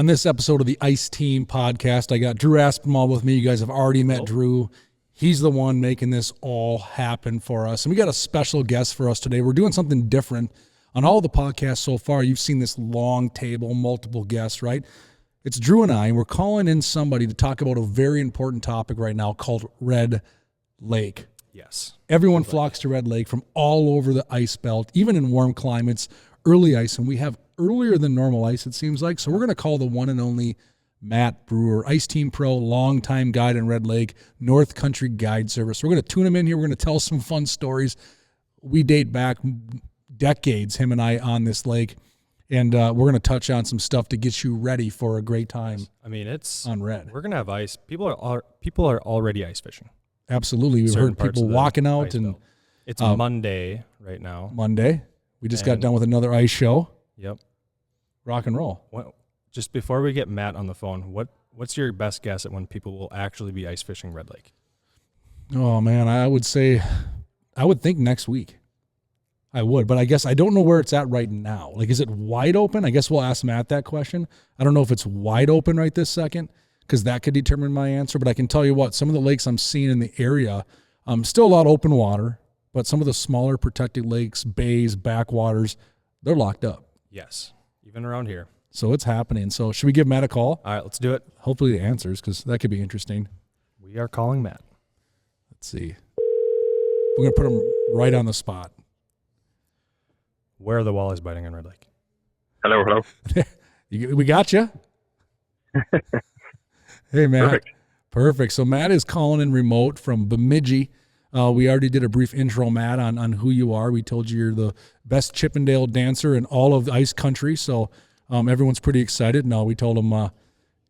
On this episode of the Ice Team podcast, I got Drew Aspinwall with me. You guys have already met Drew. He's the one making this all happen for us. And we got a special guest for us today. We're doing something different. On all the podcasts so far, you've seen this long table, multiple guests, right? It's Drew and I, and we're calling in somebody to talk about a very important topic right now called Red Lake. Yes. Everyone flocks to Red Lake from all over the ice belt, even in warm climates, early ice, and we have earlier than normal ice, it seems like. So we're going to call the one and only Matt Breuer, Ice Team Pro, longtime guide in Red Lake, North Country Guide Service. We're going to tune him in here. We're going to tell some fun stories. We date back decades, him and I, on this lake, and we're going to touch on some stuff to get you ready for a great time. I mean, it's on Red. We're going to have ice. People are already ice fishing. Absolutely. We've heard people walking out, and it's Monday right now. Monday. We just got done with another ice show. Yep. Rock and roll. Just before we get Matt on the phone, what's your best guess at when people will actually be ice fishing Red Lake? Oh, man, I would think next week. I would, but I guess I don't know where it's at right now. Like, is it wide open? I guess we'll ask Matt that question. I don't know if it's wide open right this second, because that could determine my answer. But I can tell you what, some of the lakes I'm seeing in the area, still a lot of open water, but some of the smaller protected lakes, bays, backwaters, they're locked up. Yes, even around here. So it's happening. So should we give Matt a call? All right, let's do it. Hopefully he answers, because that could be interesting. We are calling Matt. Let's see. We're going to put him right on the spot. Where are the walleyes biting in Red Lake? Hello. We got you. Hey, Matt. Perfect. So Matt is calling in remote from Bemidji. We already did a brief intro, Matt, on who you are. We told you you're the best Chippendale dancer in all of the ice country, so everyone's pretty excited. No, we told them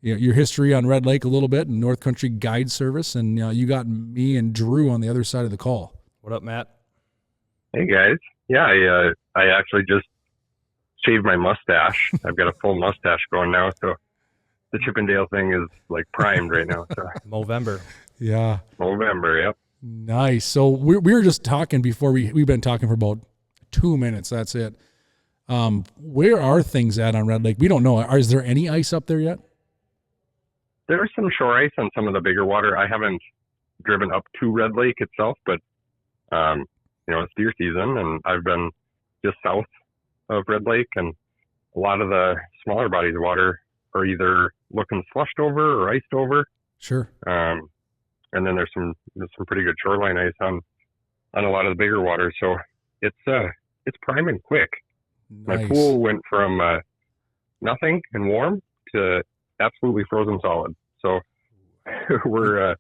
your history on Red Lake a little bit and North Country Guide Service, and you got me and Drew on the other side of the call. What up, Matt? Hey, guys. Yeah, I actually just shaved my mustache. I've got a full mustache going now, so the Chippendale thing is like primed right now. So. Movember. Yeah. Movember, yep. Nice. So we were just talking before we've been talking for about 2 minutes. That's it. Where are things at on Red Lake? We don't know. Is there any ice up there yet? There's some shore ice on some of the bigger water. I haven't driven up to Red Lake itself, but it's deer season, and I've been just south of Red Lake, and a lot of the smaller bodies of water are either looking slushed over or iced over. Sure. And then there's some pretty good shoreline ice on a lot of the bigger water. So it's priming quick. Nice. My pool went from nothing and warm to absolutely frozen solid. So we're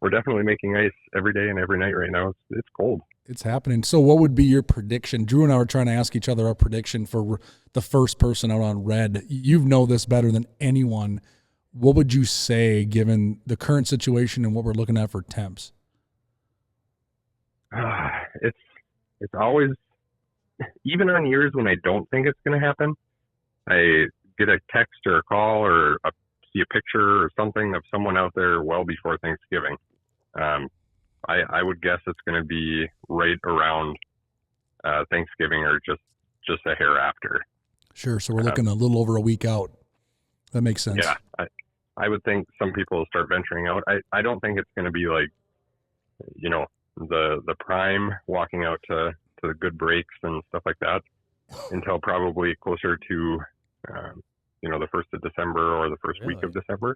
definitely making ice every day and every night right now. It's cold. It's happening. So what would be your prediction? Drew and I were trying to ask each other our prediction for the first person out on Red. You know this better than anyone. What would you say, given the current situation and what we're looking at for temps? It's always, even on years when I don't think it's going to happen, I get a text or a call or see a picture or something of someone out there well before Thanksgiving. I would guess it's going to be right around Thanksgiving or just a hair after. Sure. So we're looking a little over a week out. That makes sense. Yeah. I would think some people will start venturing out. I don't think it's going to be like, the prime walking out to the good breaks and stuff like that until probably closer to, the 1st of December or the first week of December.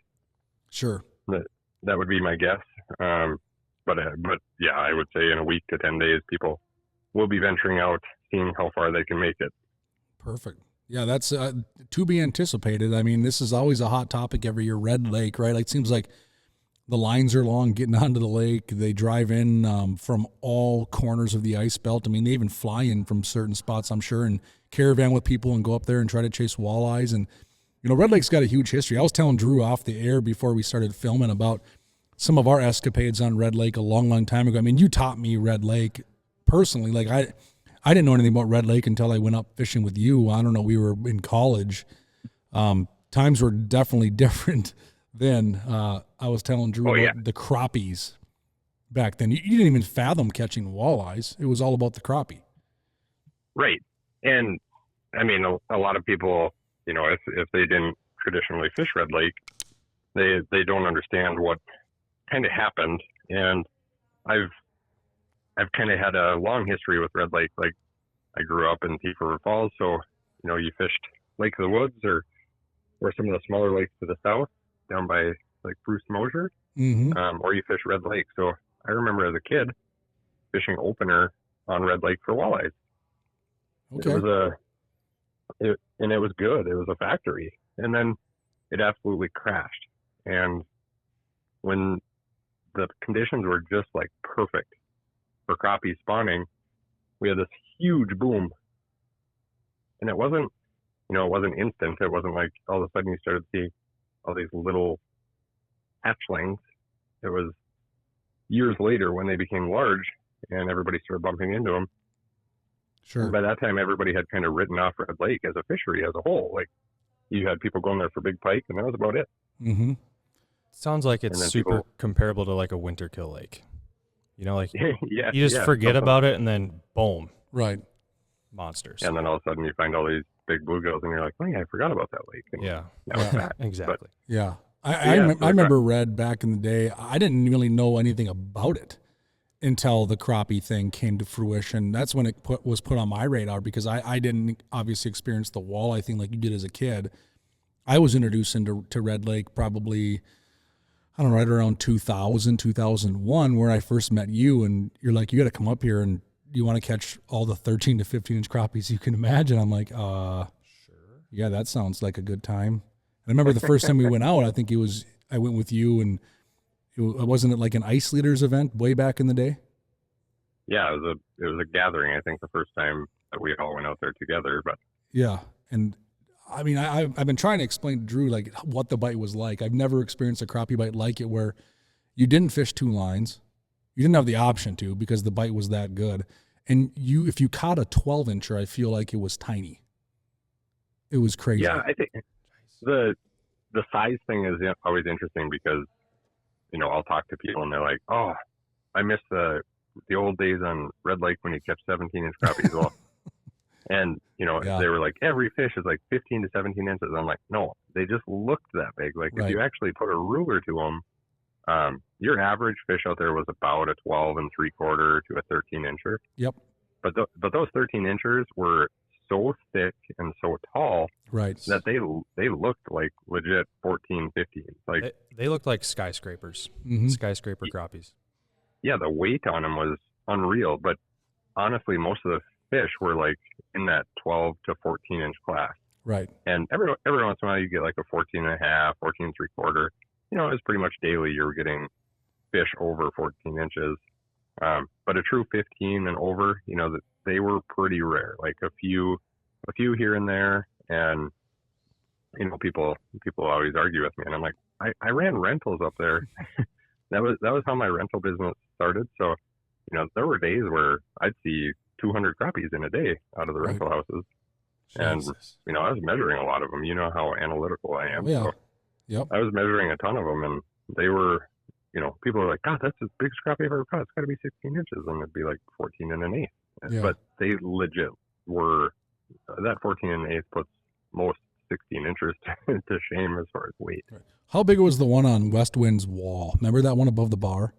Sure. That would be my guess. But yeah, I would say in a week to 10 days, people will be venturing out, seeing how far they can make it. Perfect. Yeah, that's to be anticipated. I mean, this is always a hot topic every year, Red Lake, right? Like, it seems like the lines are long getting onto the lake. They drive in from all corners of the ice belt. I mean, they even fly in from certain spots, I'm sure, and caravan with people and go up there and try to chase walleyes. And, Red Lake's got a huge history. I was telling Drew off the air before we started filming about some of our escapades on Red Lake a long, long time ago. I mean, you taught me Red Lake personally. Like, I didn't know anything about Red Lake until I went up fishing with you. I don't know. We were in college. Times were definitely different then. I was telling Drew about the crappies back then. You didn't even fathom catching walleyes. It was all about the crappie. Right. And I mean, a lot of people, if they didn't traditionally fish Red Lake, they don't understand what kind of happened. And I've kind of had a long history with Red Lake. Like, I grew up in Thief River Falls, so you fished Lake of the Woods or some of the smaller lakes to the south down by like Bruce Mosier, or you fish Red Lake. So I remember as a kid fishing opener on Red Lake for walleyes. Okay. And it was good. It was a factory, and then it absolutely crashed. And when the conditions were just like perfect for crappie spawning, we had this huge boom, and it wasn't instant. It wasn't like all of a sudden you started to see all these little hatchlings. It was years later when they became large and everybody started bumping into them. Sure. And by that time, everybody had kind of written off Red Lake as a fishery as a whole. Like, you had people going there for big pike, and that was about it. Mm-hmm. Sounds like it's super comparable to like a winter kill lake. Like yeah, you just forget about it, and then boom, right, monsters. And then all of a sudden you find all these big bluegills, and you're like, oh yeah, I forgot about that lake. And yeah, that was that. Exactly. But, yeah. I remember Red back in the day. I didn't really know anything about it until the crappie thing came to fruition. That's when it was put on my radar, because I didn't obviously experience the walleye thing like you did as a kid. I was introduced to Red Lake probably, I don't know, right around 2000, 2001, where I first met you, and you're like, you got to come up here and you want to catch all the 13 to 15 inch crappies you can imagine. I'm like, sure. Yeah, that sounds like a good time. And I remember the first time we went out, I went with you, and wasn't it like an ice leaders event way back in the day? Yeah, it was a gathering. I think the first time that we all went out there together. But yeah, and I mean, I've been trying to explain to Drew like what the bite was like. I've never experienced a crappie bite like it, where you didn't fish two lines, you didn't have the option to because the bite was that good, and if you caught a 12 incher, I feel like it was tiny. It was crazy. Yeah, I think the size thing is always interesting because I'll talk to people and they're like, oh, I miss the old days on Red Lake when you kept 17 inch crappies. Well, and they were like, every fish is like 15 to 17 inches. I'm like, no, they just looked that big. Like, if you actually put a ruler to them, your average fish out there was about a 12 3/4 to a 13 incher. Yep. But those 13 inchers were so thick and so tall, right, that they looked like legit 14, 15. Like, they looked like skyscrapers, skyscraper crappies. Yeah, the weight on them was unreal. But honestly, most of the fish were like in that 12 to 14 inch class. Right. And every once in a while you get like a 14 and a half, 14 3/4. It was pretty much daily you were getting fish over 14 inches. But a true 15 and over, they were pretty rare. Like a few here and there. And people always argue with me, and I'm like, I ran rentals up there. that was how my rental business started. So there were days where I'd see 200 crappies in a day out of the rental houses. Jesus. And I was measuring a lot of them. You know how analytical I am. Yeah. So yep. I was measuring a ton of them, and they were, people are like, God, that's the biggest crappie I've ever caught. It's got to be 16 inches, and it'd be like 14 and an eighth. Yeah. But they legit were. That 14 and an eighth puts most 16 inches to shame as far as weight. Right. How big was the one on West Wind's wall? Remember that one above the bar?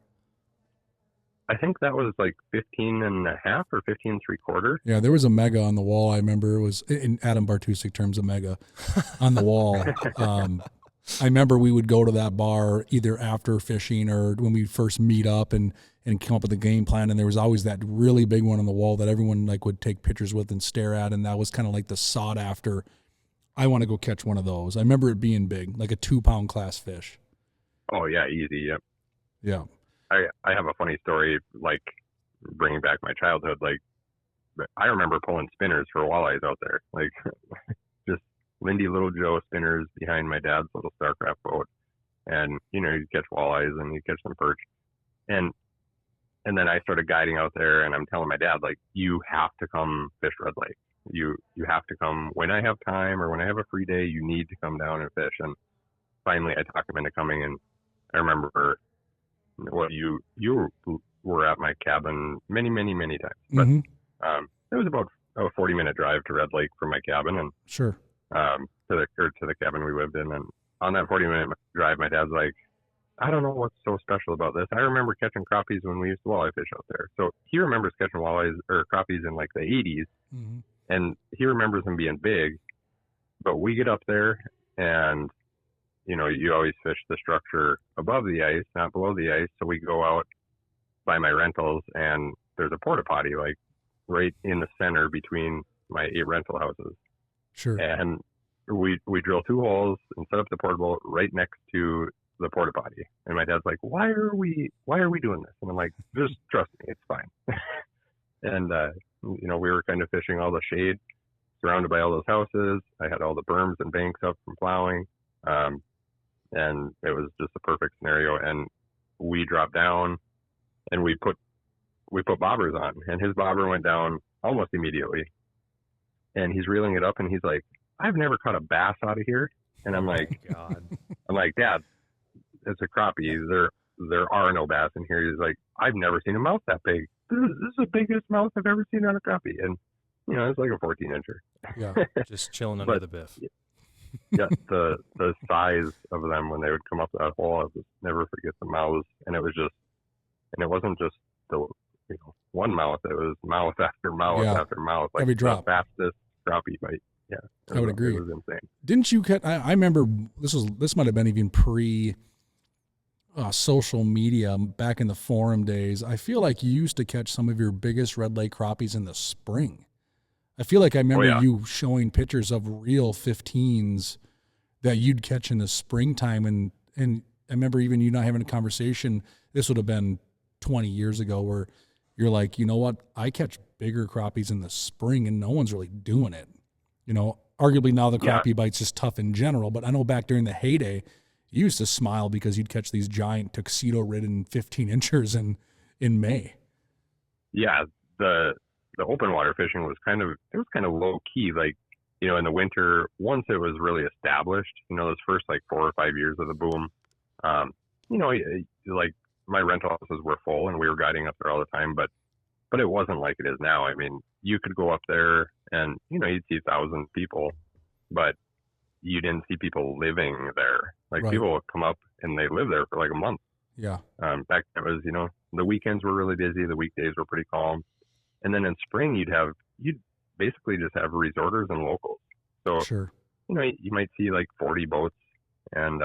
I think that was like 15 and a half or 15 3/4. Yeah, there was a mega on the wall. I remember it was, in Adam Bartusik terms, a mega on the wall. I remember we would go to that bar either after fishing or when we first meet up and come up with a game plan. And there was always that really big one on the wall that everyone like would take pictures with and stare at. And that was kind of like the sought after, I want to go catch one of those. I remember it being big, like a 2-pound class fish. Oh yeah. Easy. Yep. Yeah. I have a funny story, like bringing back my childhood. Like, I remember pulling spinners for walleyes out there, like just Lindy Little Joe spinners behind my dad's little Starcraft boat. And, you'd catch walleyes and you'd catch some perch. And then I started guiding out there, and I'm telling my dad, like, you have to come fish Red Lake. You have to come when I have time or when I have a free day. You need to come down and fish. And finally I talked him into coming, and I remember you were at my cabin many, many, many times. But it was about a 40-minute drive to Red Lake from my cabin, and sure. to the cabin we lived in. And on that 40-minute drive, my dad's like, I don't know what's so special about this. I remember catching crappies when we used to walleye fish out there. So he remembers catching walleyes or crappies in like the 80s, Mm-hmm. and he remembers them being big. But we get up there, and you always fish the structure above the ice, not below the ice. So we go out by my rentals, and there's a porta potty like right in the center between my 8 rental houses. Sure. And we drill 2 holes and set up the porta boat right next to the porta potty. And my dad's like, why are we doing this? And I'm like, just trust me, it's fine. And we were kind of fishing all the shade surrounded by all those houses. I had all the berms and banks up from plowing, and it was just a perfect scenario. And we dropped down, and we put bobbers on, and his bobber went down almost immediately. And he's reeling it up, and he's like, I've never caught a bass out of here. And I'm like, God. I'm like, Dad, it's a crappie. There are no bass in here. He's like, I've never seen a mouth that big. This is the biggest mouth I've ever seen on a crappie. And it's like a 14-incher. Yeah. Just chilling under the biff. Yeah, the size of them when they would come up that hole, I would never forget the mouths. And it wasn't just the one mouth. It was mouth after mouth after mouth. Like every drop. The fastest crappie bite. Yeah, I would agree. It was insane. Didn't you catch? I remember this might have been even pre social media back in the forum days. I feel like you used to catch some of your biggest red lake crappies in the spring. I feel like I remember you showing pictures of real 15s that you'd catch in the springtime, and I remember even you not having a conversation. This would have been 20 years ago, where you're like, you know what? I catch bigger crappies in the spring, and no one's really doing it. Arguably now the crappie bite's just tough in general, but I know back during the heyday, you used to smile because you'd catch these giant tuxedo-ridden 15-inchers in May. Yeah, the open water fishing was kind of low key. Like, in the winter, once it was really established, those first like 4 or 5 years of the boom, like my rental houses were full and we were guiding up there all the time, but it wasn't like it is now. I mean, you could go up there and, you'd see 1,000 people, but you didn't see people living there. Like people would come up and they live there for like a month. Yeah. Back then it was, the weekends were really busy. The weekdays were pretty calm. And then in spring, you'd basically just have resorters and locals. So, sure. You might see like 40 boats, and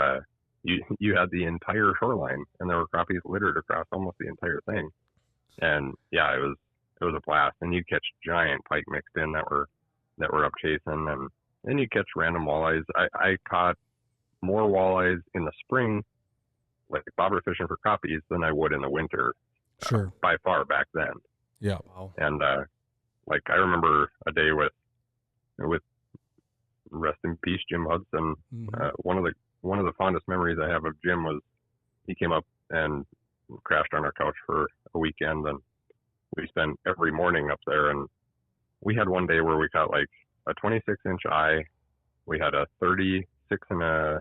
you had the entire shoreline, and there were crappies littered across almost the entire thing. And yeah, it was a blast. And you'd catch giant pike mixed in that were up chasing, and then you catch random walleyes. I caught more walleyes in the spring, like bobber fishing for crappies, than I would in the winter. Sure. By far back then. Yeah. Wow. And like I remember a day with rest in peace Jim Hudson. Mm-hmm. One of the fondest memories I have of Jim was he came up and crashed on our couch for a weekend, and we spent every morning up there. And we had one day where we caught like a 26-inch eye. We had a 36 and a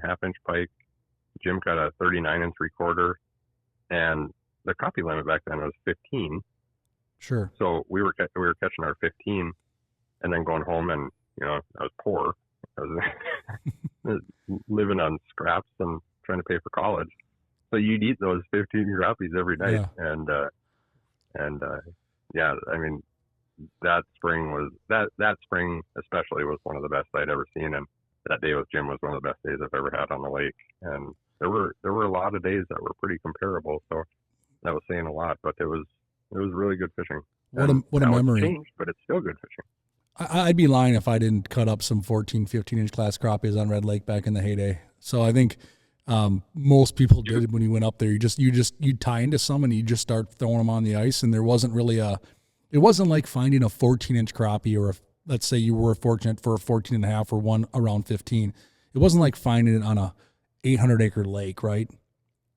half inch pike. Jim caught a 39 and 3/4, and the crappie limit back then was 15. Sure. So we were catching our 15, and then going home, and I was poor. I was living on scraps and trying to pay for college. So you'd eat those 15 crappies every night, and I mean, that spring especially was one of the best I'd ever seen, and that day with Jim was one of the best days I've ever had on the lake. And there were a lot of days that were pretty comparable, so that was saying a lot. But it was really good fishing. What a memory! It's changed, but it's still good fishing. I'd be lying if I didn't cut up some 14, 15-inch class crappies on Red Lake back in the heyday. So I think most people did when you went up there. You'd tie into some and you just start throwing them on the ice, and there wasn't really it wasn't like finding a 14-inch crappie, or let's say you were fortunate for a 14 and a half or one around 15. It wasn't like finding it on a 800-acre lake, right?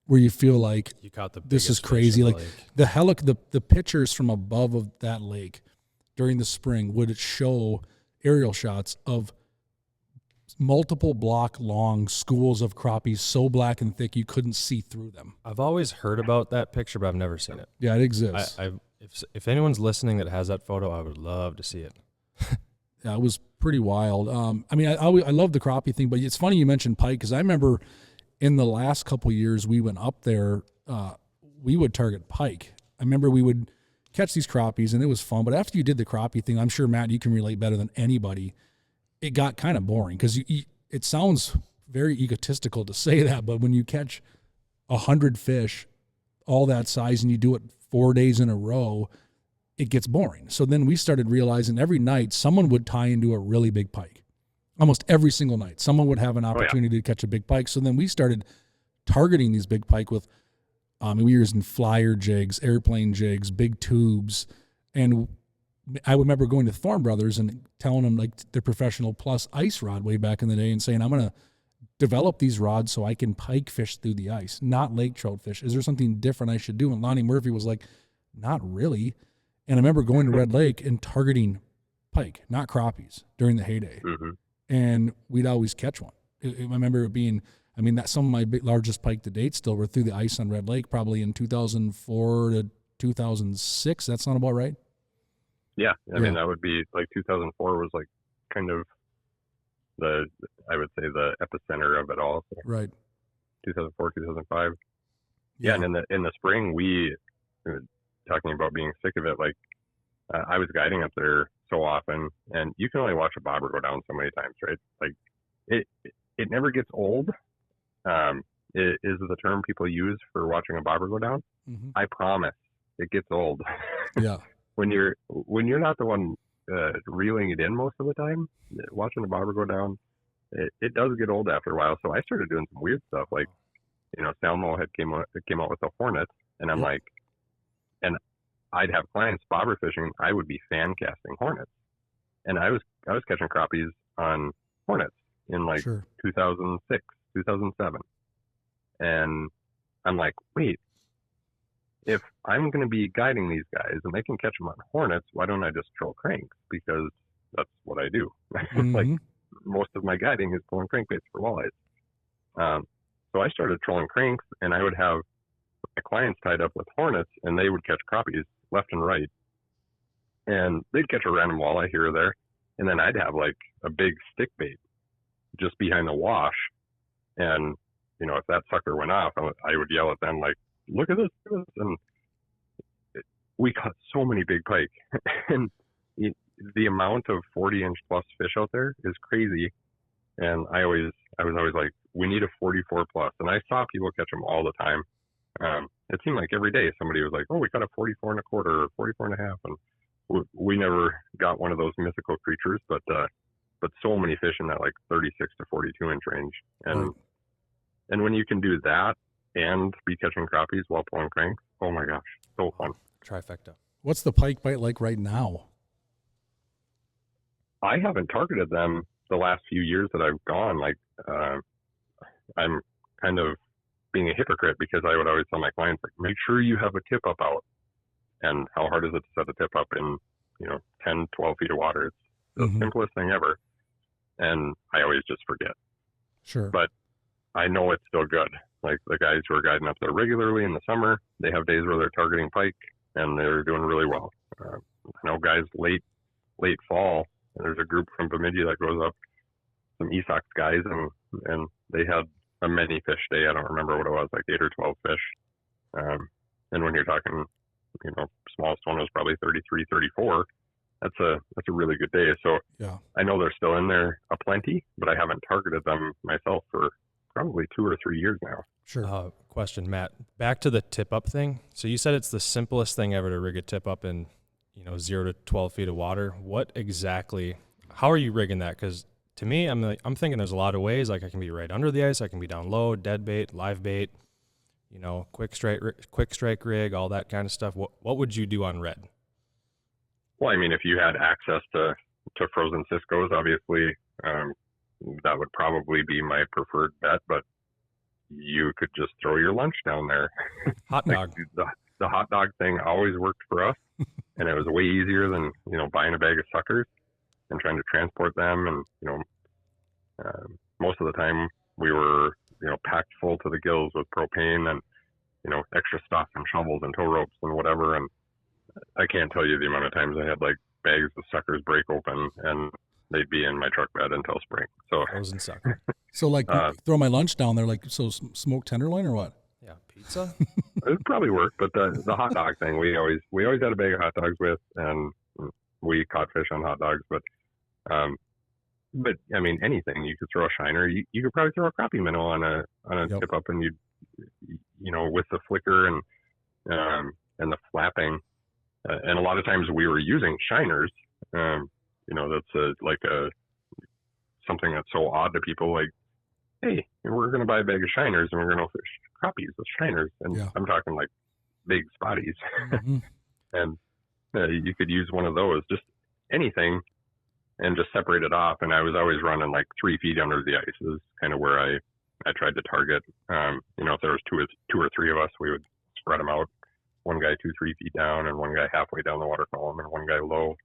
Where you feel like you caught this is crazy. Like the pictures from above of that lake during the spring would show aerial shots of multiple block long schools of crappies so black and thick you couldn't see through them. I've always heard about that picture, but I've never seen it. Yeah, it exists. If anyone's listening that has that photo, I would love to see it. Yeah, it was pretty wild. I mean, I love the crappie thing, but it's funny you mentioned pike because I remember in the last couple of years we went up there, we would target pike. I remember we would catch these crappies and it was fun. But after you did the crappie thing, I'm sure, Matt, you can relate better than anybody. It got kind of boring because it sounds very egotistical to say that, but when you catch 100 fish all that size and you do it 4 days in a row, it gets boring. So then we started realizing every night someone would tie into a really big pike. Almost every single night, someone would have an opportunity to catch a big pike. So then we started targeting these big pike with, we were using flyer jigs, airplane jigs, big tubes. And I remember going to Thorn Brothers and telling them like their professional plus ice rod way back in the day and saying, I'm going to develop these rods so I can pike fish through the ice, not lake trout fish. Is there something different I should do? And Lonnie Murphy was like, not really. And I remember going to Red Lake and targeting pike, not crappies, during the heyday. Mm-hmm. And we'd always catch one. I remember it being, that some of my largest pike to date still were through the ice on Red Lake, probably in 2004 to 2006. That sound about right? Yeah. I mean, that would be like 2004 was like kind of I would say the epicenter of it all. So right. 2004, 2005. Yeah. And in the spring, we were talking about being sick of it. Like I was guiding up there so often, and you can only watch a bobber go down so many times, right? Like it never gets old. It is the term people use for watching a bobber go down. Mm-hmm. I promise it gets old. Yeah. when you're not the one reeling it in most of the time, watching a bobber go down, it does get old after a while. So I started doing some weird stuff, like Salmo had came out with a Hornet, and I'm like, and I'd have clients bobber fishing. I would be fan casting Hornets, and I was catching crappies on Hornets in like 2006, 2007, and I'm like, wait, if I'm going to be guiding these guys and they can catch them on Hornets, why don't I just troll cranks? Because that's what I do. Mm-hmm. Like most of my guiding is pulling crankbaits for walleyes. So I started trolling cranks, and I would have my clients tied up with Hornets, and they would catch crappies left and right. And they'd catch a random walleye here or there, and then I'd have like a big stick bait just behind the wash. And, if that sucker went off, I would yell at them like, look at this. And we caught so many big pike. And the amount of 40-inch plus fish out there is crazy. And I was always like, we need a 44 plus. And I saw people catch them all the time. It seemed like every day somebody was like, oh, we got a 44 and a quarter or 44 and a half. And we never got one of those mythical creatures, but so many fish in that like 36 to 42 inch range. And when you can do that and be catching crappies while pulling cranks, oh my gosh, so fun. Trifecta. What's the pike bite like right now? I haven't targeted them the last few years that I've gone. Like, I'm kind of being a hypocrite because I would always tell my clients, like, make sure you have a tip up out. And how hard is it to set a tip up in, 10, 12 feet of water? It's the simplest thing ever. And I always just forget. Sure. But I know it's still good. Like the guys who are guiding up there regularly in the summer, they have days where they're targeting pike and they're doing really well. I know guys late fall, and there's a group from Bemidji that goes up, some Esox guys, and they had a many fish day. I don't remember what it was, like 8 or 12 fish. And when you're talking, smallest one was probably 33, 34. That's a really good day. So yeah. I know they're still in there aplenty, but I haven't targeted them myself for probably 2 or 3 years now. Sure. Question, Matt. Back to the tip up thing. So you said it's the simplest thing ever to rig a tip up in, 0 to 12 feet of water. What exactly? How are you rigging that? Because to me, I'm thinking there's a lot of ways. Like I can be right under the ice, I can be down low, dead bait, live bait, quick strike rig, all that kind of stuff. What would you do on red? Well, I mean, if you had access to frozen Cisco's, obviously, that would probably be my preferred bet, but you could just throw your lunch down there. Hot dog. The hot dog thing always worked for us, and it was way easier than, buying a bag of suckers and trying to transport them. And, most of the time we were, packed full to the gills with propane and, extra stuff and shovels and tow ropes and whatever. And I can't tell you the amount of times I had like bags of suckers break open, and they'd be in my truck bed until spring. So Frozen sucker. So like throw my lunch down there, like so smoked tenderloin or what? Yeah, pizza. it would probably work, but the hot dog thing, we always had a bag of hot dogs with, and we caught fish on hot dogs. But I mean, anything you could throw a shiner. You could probably throw a crappie minnow on a Yep. tip up, and you know, with the flicker and the flapping, and a lot of times we were using shiners. You know, that's something that's so odd to people. Like, hey, we're going to buy a bag of shiners and we're going to fish crappies with shiners, and Yeah. I'm talking like big spotties. Mhm. And you could use one of those, just anything, and just separate it off. And I was always running like 3 feet under the ice is kind of where I tried to target. You know, if there was two or three of us, we would spread them out. One guy 2-3 feet down, and one guy halfway down the water column, and one guy low,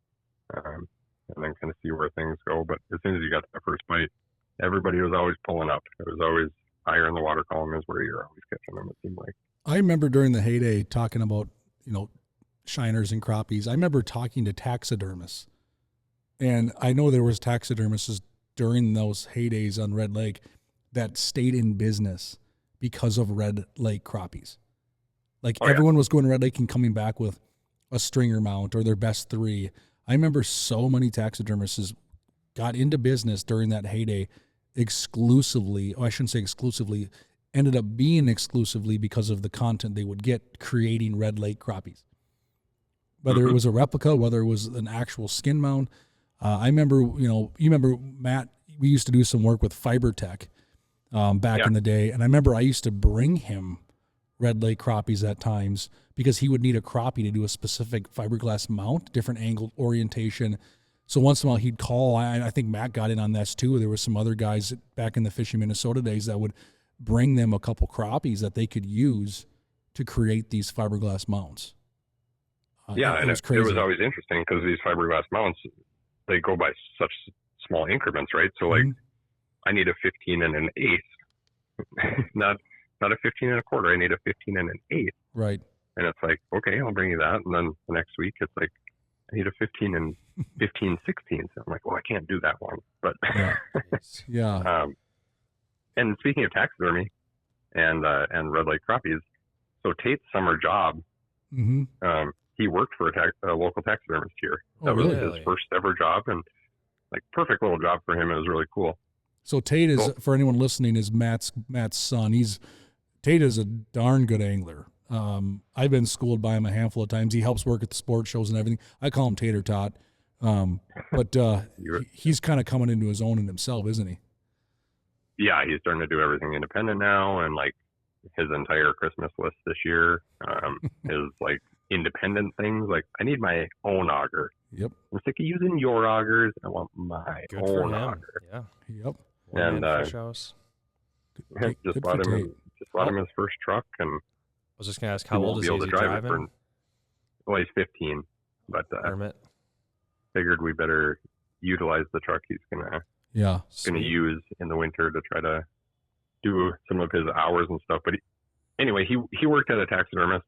and then kind of see where things go. But as soon as you got that first bite, everybody was always pulling up. It was always higher in the water column is where you're always catching them, it seemed like. I remember during the heyday talking about, you know, shiners and crappies. I remember talking to taxidermists, and I know there was taxidermists during those heydays on Red Lake that stayed in business because of Red Lake crappies. Like everyone was going to Red Lake and coming back with a stringer mount or their best 3. I remember so many taxidermists got into business during that heyday exclusively, or I shouldn't say exclusively, ended up being exclusively because of the content they would get creating Red Lake crappies. Whether it was a replica, whether it was an actual skin mount. I remember, you remember, Matt, we used to do some work with FiberTech back in the day. And I remember I used to bring him Red Lake crappies at times because he would need a crappie to do a specific fiberglass mount, different angle orientation. So once in a while he'd call. I think Matt got in on this too. There were some other guys back in the Fishing Minnesota days that would bring them a couple crappies that they could use to create these fiberglass mounts. And it was always interesting because these fiberglass mounts, they go by such small increments, right? So like, I need a 15 and an eighth, not a 15 and a quarter. I need a 15 and an eighth. Right. And it's like, okay, I'll bring you that. And then the next week it's like, I need a 15 and 15 16. So I'm like, well, I can't do that one. But yeah. And speaking of taxidermy and Red Lake crappies, so Tate's summer job, he worked for a local taxidermist here. That was his first ever job, and like perfect little job for him. It was really cool. So Tate is, for anyone listening, is Matt's son. Tate is a darn good angler. I've been schooled by him a handful of times. He helps work at the sports shows and everything. I call him Tater Tot. But he's kind of coming into his own in himself, isn't he? Yeah, he's starting to do everything independent now, and like his entire Christmas list this year is like independent things. Like, I need my own auger. Yep. I'm sick of using your augers. I want my own auger. Yeah. Yep. And fish house. just bought him his first truck, and I was just gonna ask, how old is he? Is he driving? Well, he's 15, but permit. Figured we better utilize the truck he's gonna use in the winter to try to do some of his hours and stuff. But anyway, he worked at a taxidermist,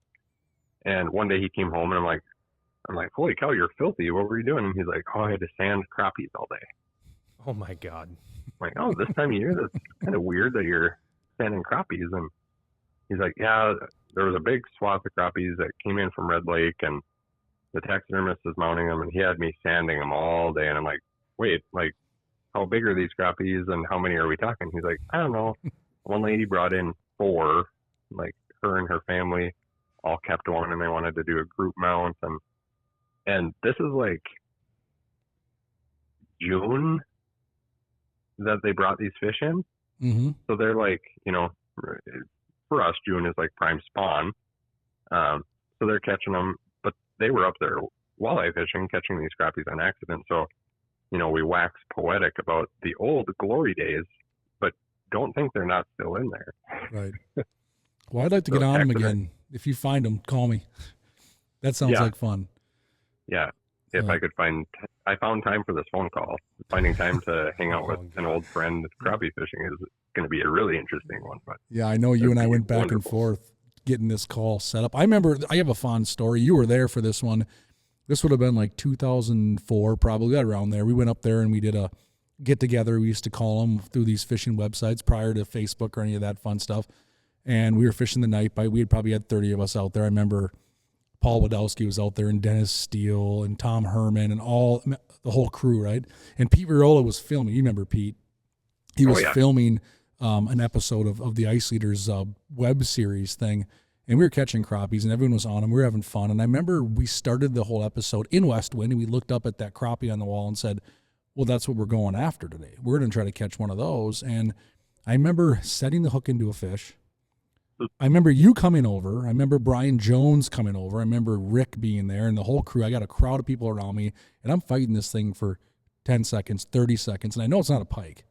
and one day he came home, and I'm like, holy cow, you're filthy. What were you doing? And he's like, oh, I had to sand crappies all day. Oh my God. I'm like, oh, this time of year, that's kind of weird that you're sanding crappies. And he's like, yeah, there was a big swath of crappies that came in from Red Lake, and the taxidermist is mounting them, and he had me sanding them all day. And I'm like, wait, like, how big are these crappies, and how many are we talking? He's like, I don't know. One lady brought in 4, like her and her family all kept one, and they wanted to do a group mount. And this is like June that they brought these fish in. Mm-hmm. So they're like, for us, June is like prime spawn. So they're catching them, but they were up there walleye fishing, catching these crappies on accident. So, we wax poetic about the old glory days, but don't think they're not still in there. Right. Well, I'd like to get on them again. If you find them, call me. That sounds like fun. Yeah. If I could I found time for this phone call. Finding time to hang out with an old friend crappie fishing is going to be a really interesting one. But yeah, I know you and I went back and forth getting this call set up. I remember, I have a fond story. You were there for this one. This would have been like 2004, probably right around there. We went up there and we did a get together. We used to call them through these fishing websites prior to Facebook or any of that fun stuff. And we were fishing the night bite. We had probably had 30 of us out there. I remember Paul Wadowski was out there, and Dennis Steele and Tom Herman and the whole crew, right? And Pete Viola was filming. You remember Pete? He was filming an episode of the Ice Leaders web series thing, and we were catching crappies, and everyone was on them. We were having fun, and I remember we started the whole episode in West Wind, and we looked up at that crappie on the wall and said, well, that's what we're going after today. We're going to try to catch one of those. And I remember setting the hook into a fish. I remember you coming over. I remember Brian Jones coming over. I remember Rick being there and the whole crew. I got a crowd of people around me, and I'm fighting this thing for 10 seconds, 30 seconds, and I know it's not a pike.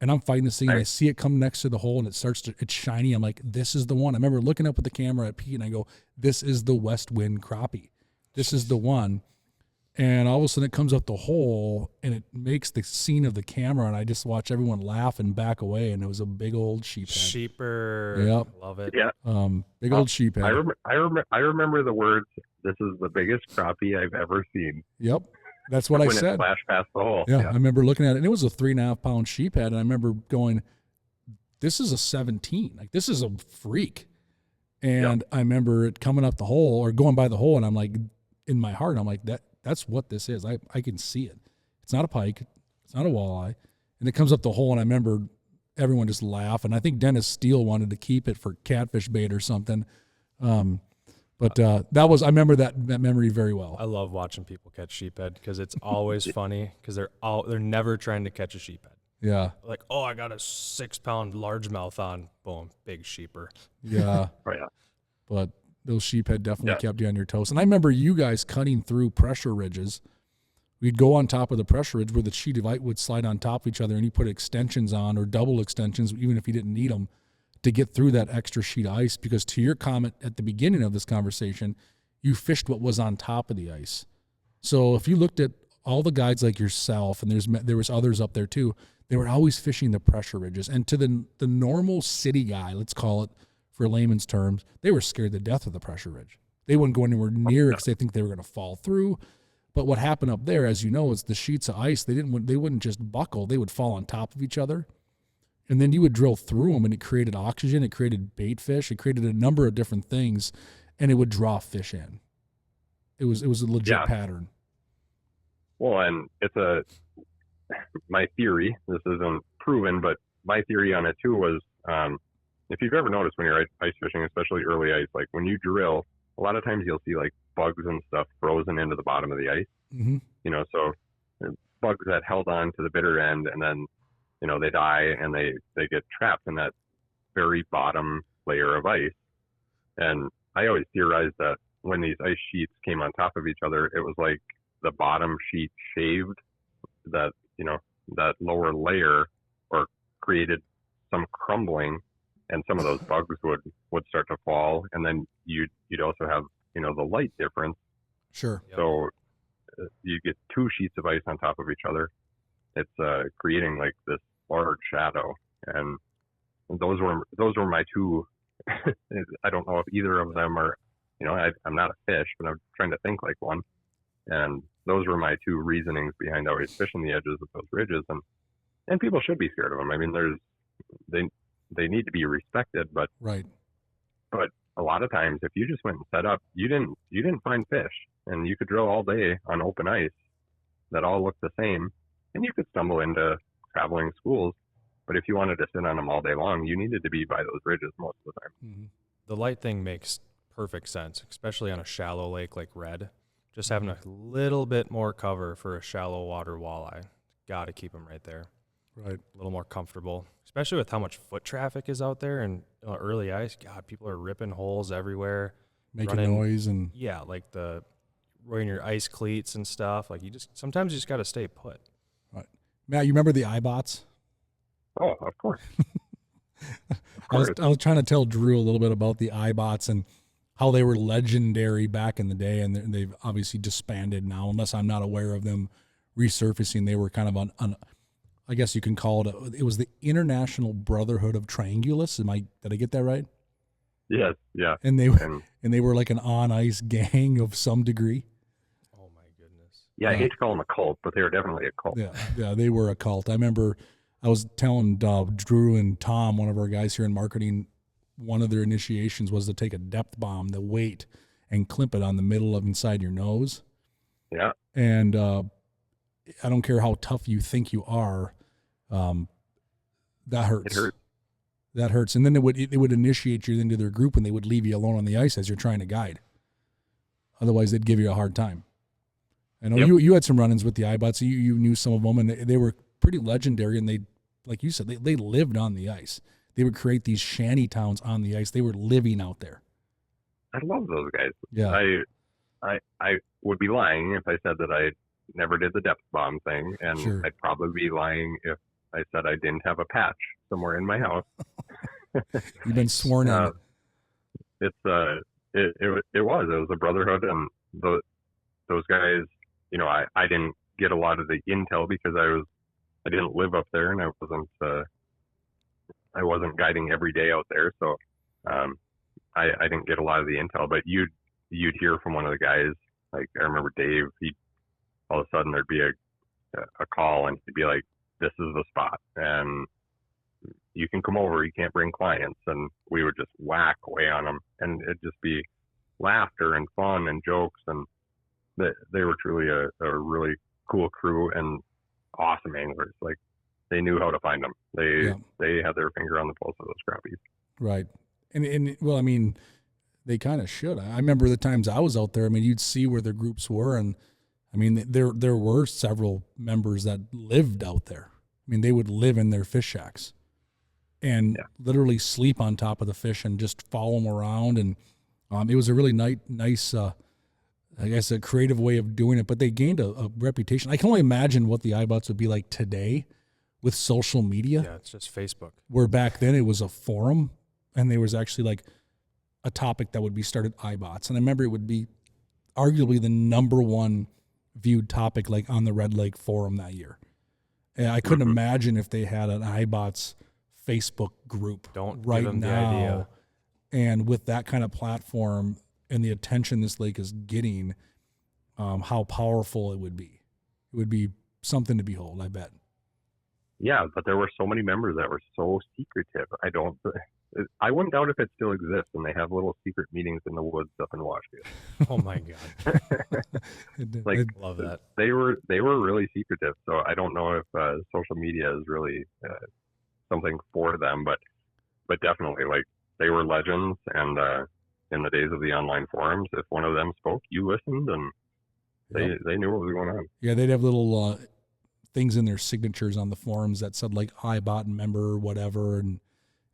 And I'm fighting this thing, and I see it come next to the hole, and it's shiny. I'm like, this is the one. I remember looking up at the camera at Pete, and I go, this is the West Wind crappie. This is the one. And all of a sudden it comes up the hole, and it makes the scene of the camera, and I just watch everyone laugh and back away, and it was a big old sheephead. Sheeper. Yep. Love it. Yeah. Big old sheephead. I remember the words, this is the biggest crappie I've ever seen. Yep. That's what I said. When it flashed past the hole. Yeah, I remember looking at it, and it was a 3.5 pound sheephead, and I remember going, this is a 17. Like, this is a freak. And I remember it coming up the hole or going by the hole, and I'm like, in my heart, I'm like, that's what this is. I can see it. It's not a pike. It's not a walleye. And it comes up the hole, and I remember everyone just laugh. And I think Dennis Steele wanted to keep it for catfish bait or something. But I remember that memory very well. I love watching people catch sheephead because it's always funny because they're never trying to catch a sheephead. Yeah. Like, oh, I got a 6-pound largemouth on. Boom, big sheeper. Yeah. Oh, yeah. But those sheephead definitely kept you on your toes. And I remember you guys cutting through pressure ridges. We'd go on top of the pressure ridge where the sheet of ice would slide on top of each other, and you put extensions on or double extensions, even if you didn't need them, to get through that extra sheet of ice. Because to your comment at the beginning of this conversation, you fished what was on top of the ice. So if you looked at all the guides like yourself, and there was others up there too, they were always fishing the pressure ridges. And to the normal city guy, let's call it for layman's terms, they were scared to death of the pressure ridge. They wouldn't go anywhere near it because they think they were going to fall through. But what happened up there, as you know, is the sheets of ice, they wouldn't just buckle, they would fall on top of each other. And then you would drill through them, and it created oxygen, it created bait fish, it created a number of different things, and it would draw fish in. It was a legit pattern. Well, and my theory, this isn't proven, but my theory on it too was, if you've ever noticed when you're ice fishing, especially early ice, like when you drill, a lot of times you'll see like bugs and stuff frozen into the bottom of the ice. Mm-hmm. So bugs that held on to the bitter end, and then, they die and they get trapped in that very bottom layer of ice. And I always theorized that when these ice sheets came on top of each other, it was like the bottom sheet shaved that lower layer, or created some crumbling, and some of those bugs would start to fall. And then you'd also have, the light difference. Sure. So you get two sheets of ice on top of each other. It's creating like this large shadow. And those were my two. I don't know if either of them are, I'm not a fish, but I'm trying to think like one. And those were my two reasonings behind always fishing the edges of those ridges. And people should be scared of them. I mean, they need to be respected, but right. But a lot of times, if you just went and set up, you didn't find fish, and you could drill all day on open ice that all looked the same, and you could stumble into traveling schools. But if you wanted to sit on them all day long, you needed to be by those ridges most of the time. Mm-hmm. The light thing makes perfect sense, especially on a shallow lake like Red. Just having a little bit more cover for a shallow water walleye. Got to keep them right there. Right. A little more comfortable, especially with how much foot traffic is out there and early ice. God, people are ripping holes everywhere. Making noise and. Yeah, like wearing your ice cleats and stuff. Like sometimes you just got to stay put. Right. Matt, you remember the iBots? Oh, of course. I was trying to tell Drew a little bit about the iBots and how they were legendary back in the day, and they've obviously disbanded now, unless I'm not aware of them resurfacing. They were kind of on I guess you can call it was the International Brotherhood of Triangulists. Did I get that right? Yes, yeah. And they were like an on ice gang of some degree. Yeah, I hate to call them a cult, but they were definitely a cult. Yeah, they were a cult. I remember I was telling Drew and Tom, one of our guys here in marketing, one of their initiations was to take a depth bomb, the weight, and clip it on the middle of inside your nose. Yeah. And I don't care how tough you think you are, that hurts. It hurts. That hurts. And then it would initiate you into their group, and they would leave you alone on the ice as you're trying to guide. Otherwise, they'd give you a hard time. I know you had some run-ins with the iBots. You knew some of them, and they were pretty legendary. And they, like you said, they lived on the ice. They would create these shanty towns on the ice. They were living out there. I love those guys. Yeah. I would be lying if I said that I never did the depth bomb thing, and Sure. I'd probably be lying if I said I didn't have a patch somewhere in my house. You've been sworn in. It was a brotherhood, and those guys. You know, I didn't get a lot of the intel because I didn't live up there, and I wasn't guiding every day out there, so I didn't get a lot of the intel. But you'd hear from one of the guys. Like, I remember Dave. All of a sudden there'd be a call, and he'd be like, "This is the spot, and you can come over. You can't bring clients." And we would just whack away on them, and it'd just be laughter and fun and jokes, and they were truly a really cool crew and awesome anglers. Like, they knew how to find them. They had their finger on the pulse of those crappies. Right. And well, I mean, they kind of should. I remember the times I was out there. I mean, you'd see where the groups were, and I mean, there were several members that lived out there. I mean, they would live in their fish shacks and literally sleep on top of the fish and just follow them around. And it was a really nice, I guess, a creative way of doing it. But they gained a reputation. I can only imagine what the iBots would be like today with social media. Yeah, it's just Facebook. Where back then it was a forum, and there was actually like a topic that would be started iBots. And I remember it would be arguably the number one viewed topic, like on the Red Lake forum that year. And I couldn't imagine if they had an iBots Facebook group right give them now. the idea. And with that kind of platform and the attention this lake is getting, how powerful it would be. It would be something to behold, I bet. Yeah, but there were so many members that were so secretive. I wouldn't doubt if it still exists, and they have little secret meetings in the woods up in Washfield. Oh my God. Like, love that. They were really secretive. So I don't know if social media is really something for them, but definitely, like, they were legends. And in the days of the online forums, if one of them spoke, you listened, and they knew what was going on. Yeah, they'd have little things in their signatures on the forums that said like iBot member or whatever. And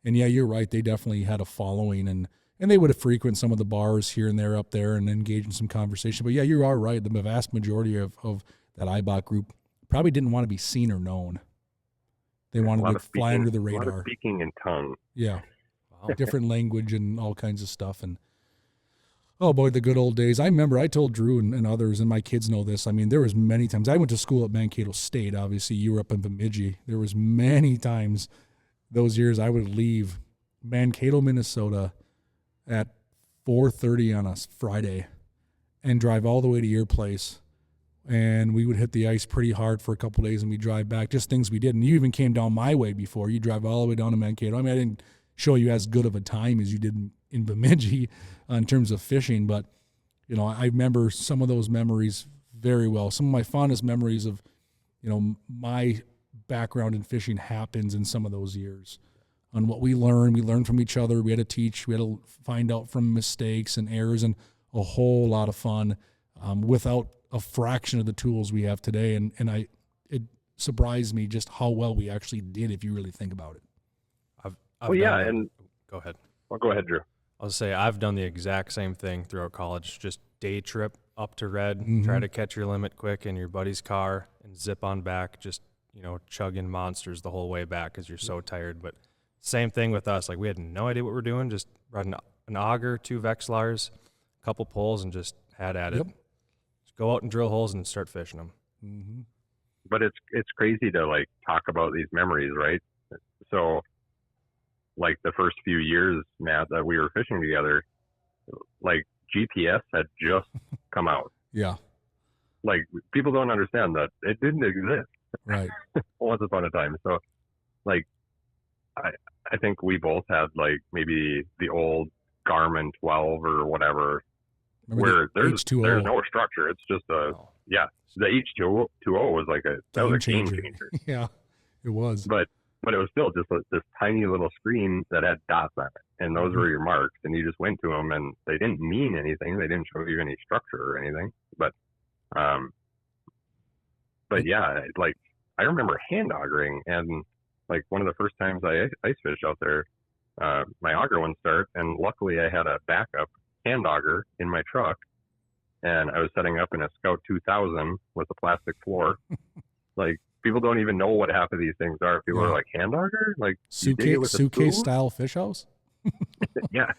yeah, you're right. They definitely had a following, and they would have frequent some of the bars here and there up there and engage in some conversation. But yeah, you are right. The vast majority of that iBot group probably didn't want to be seen or known. They wanted to fly under the radar. A lot of speaking in tongue. Yeah. Wow. Different language and all kinds of stuff. And oh boy, the good old days. I remember I told Drew and others, and my kids know this. I mean, there was many times. I went to school at Mankato State. Obviously, you were up in Bemidji. There was many times those years I would leave Mankato, Minnesota at 4:30 on a Friday and drive all the way to your place. And we would hit the ice pretty hard for a couple of days, and we'd drive back. Just things we did. And you even came down my way before. You drive all the way down to Mankato. I mean, I didn't show you as good of a time as you did in Bemidji in terms of fishing, but you know, I remember some of those memories very well. Some of my fondest memories of, you know, my background in fishing happens in some of those years. On what we learned from each other. We had to teach, we had to find out from mistakes and errors, and a whole lot of fun without a fraction of the tools we have today. And it surprised me just how well we actually did, if you really think about it. And go ahead. Well, go ahead, Drew. I'll say I've done the exact same thing throughout college. Just day trip up to Red, try to catch your limit quick in your buddy's car and zip on back, just, you know, chugging monsters the whole way back because you're so tired. But same thing with us. Like, we had no idea what we're doing. Just brought an auger, 2 Vexilars, a couple poles, and just had at it. Just go out and drill holes and start fishing them. Mm-hmm. But it's crazy to, like, talk about these memories, right? So, like, the first few years, Matt, that we were fishing together, like, GPS had just come out. Yeah. like people don't understand that it didn't exist Right. once upon a time. So like I think we both had like maybe the old Garmin 12 or whatever, Remember where the there's H2O? no structure. It's just Oh. the H2O was like a game changer. Yeah, it was. But it was still just this tiny little screen that had dots on it, and those were your marks, and you just went to them, and they didn't mean anything. They didn't show you any structure or anything. But yeah, like I remember hand augering, and like one of the first times I ice fished out there, my auger wouldn't start, and luckily I had a backup hand auger in my truck, and I was setting up in a Scout 2000 with a plastic floor. Like people don't even know what half of these things are. People are like, hand auger, like suitcase style fish house. Yeah,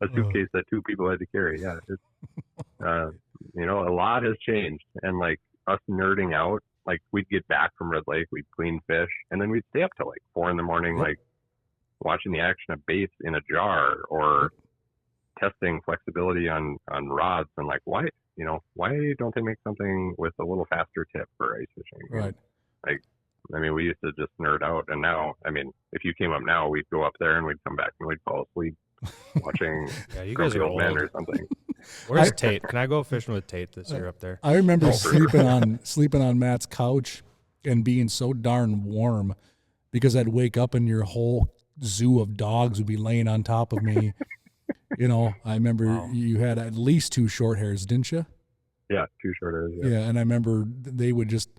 a suitcase that two people had to carry. Yeah, it's, you know, a lot has changed, and like us nerding out, like we'd get back from Red Lake, we'd clean fish, and then we'd stay up till like 4 a.m, like watching the action of baits in a jar or testing flexibility on rods, and like why don't they make something with a little faster tip for ice fishing? Right. Like, I mean, we used to just nerd out, and now, I mean, if you came up now, we'd go up there and we'd come back and we'd fall asleep watching you guys are old men or something. Where's Tate? Can I go fishing with Tate this year up there? I remember sleeping on Matt's couch and being so darn warm because I'd wake up and your whole zoo of dogs would be laying on top of me. You know, I remember you had at least 2 short hairs, didn't you? Yeah, 2 short hairs. Yeah, and I remember they would just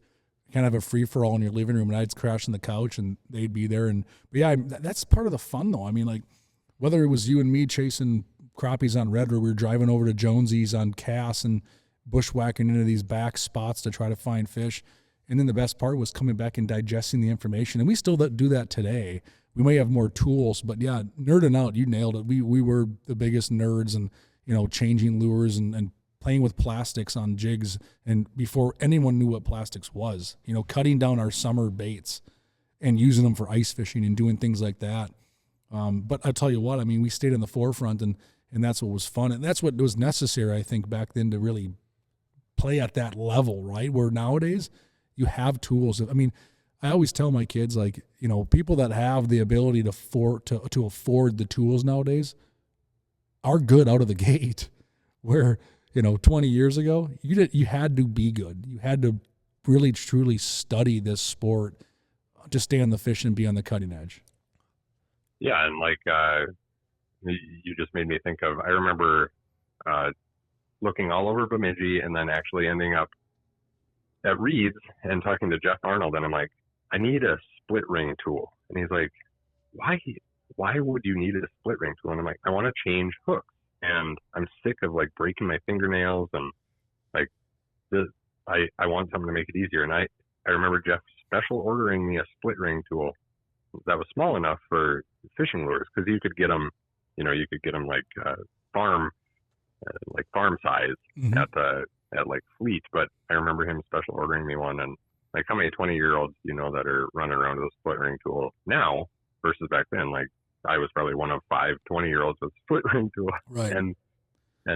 kind of have a free-for-all in your living room, and I'd crash on the couch, and they'd be there. But yeah, that's part of the fun, though. I mean, like, whether it was you and me chasing crappies on Red, or we were driving over to Jonesy's on Cass and bushwhacking into these back spots to try to find fish. And then the best part was coming back and digesting the information. And we still do that today. We may have more tools, but yeah, nerding out, you nailed it. We were the biggest nerds, and, you know, changing lures and playing with plastics on jigs. And before anyone knew what plastics was, you know, cutting down our summer baits and using them for ice fishing and doing things like that. But I'll tell you what, I mean, we stayed in the forefront, and that's what was fun. And that's what was necessary, I think, back then to really play at that level, right? Where nowadays you have tools. I mean, I always tell my kids, like, you know, people that have the ability to afford the tools nowadays are good out of the gate, where, you know, 20 years ago, you had to be good. You had to really, truly study this sport to stay on the fish and be on the cutting edge. Yeah, and like you just made me think of, I remember looking all over Bemidji and then actually ending up at Reed's and talking to Jeff Arnold, and I'm like, I need a split ring tool. And he's like, why would you need a split ring tool? And I'm like, I want to change hooks, and I'm sick of like breaking my fingernails, and like I want something to make it easier. And I remember Jeff special ordering me a split ring tool that was small enough for fishing lures, because you could get them like farm size at like Fleet. But I remember him special ordering me one, and like, how many 20-year-olds you know that are running around with a split ring tool now versus back then? Like, I was probably one of 5 20-year-olds with a split ring tool, right? And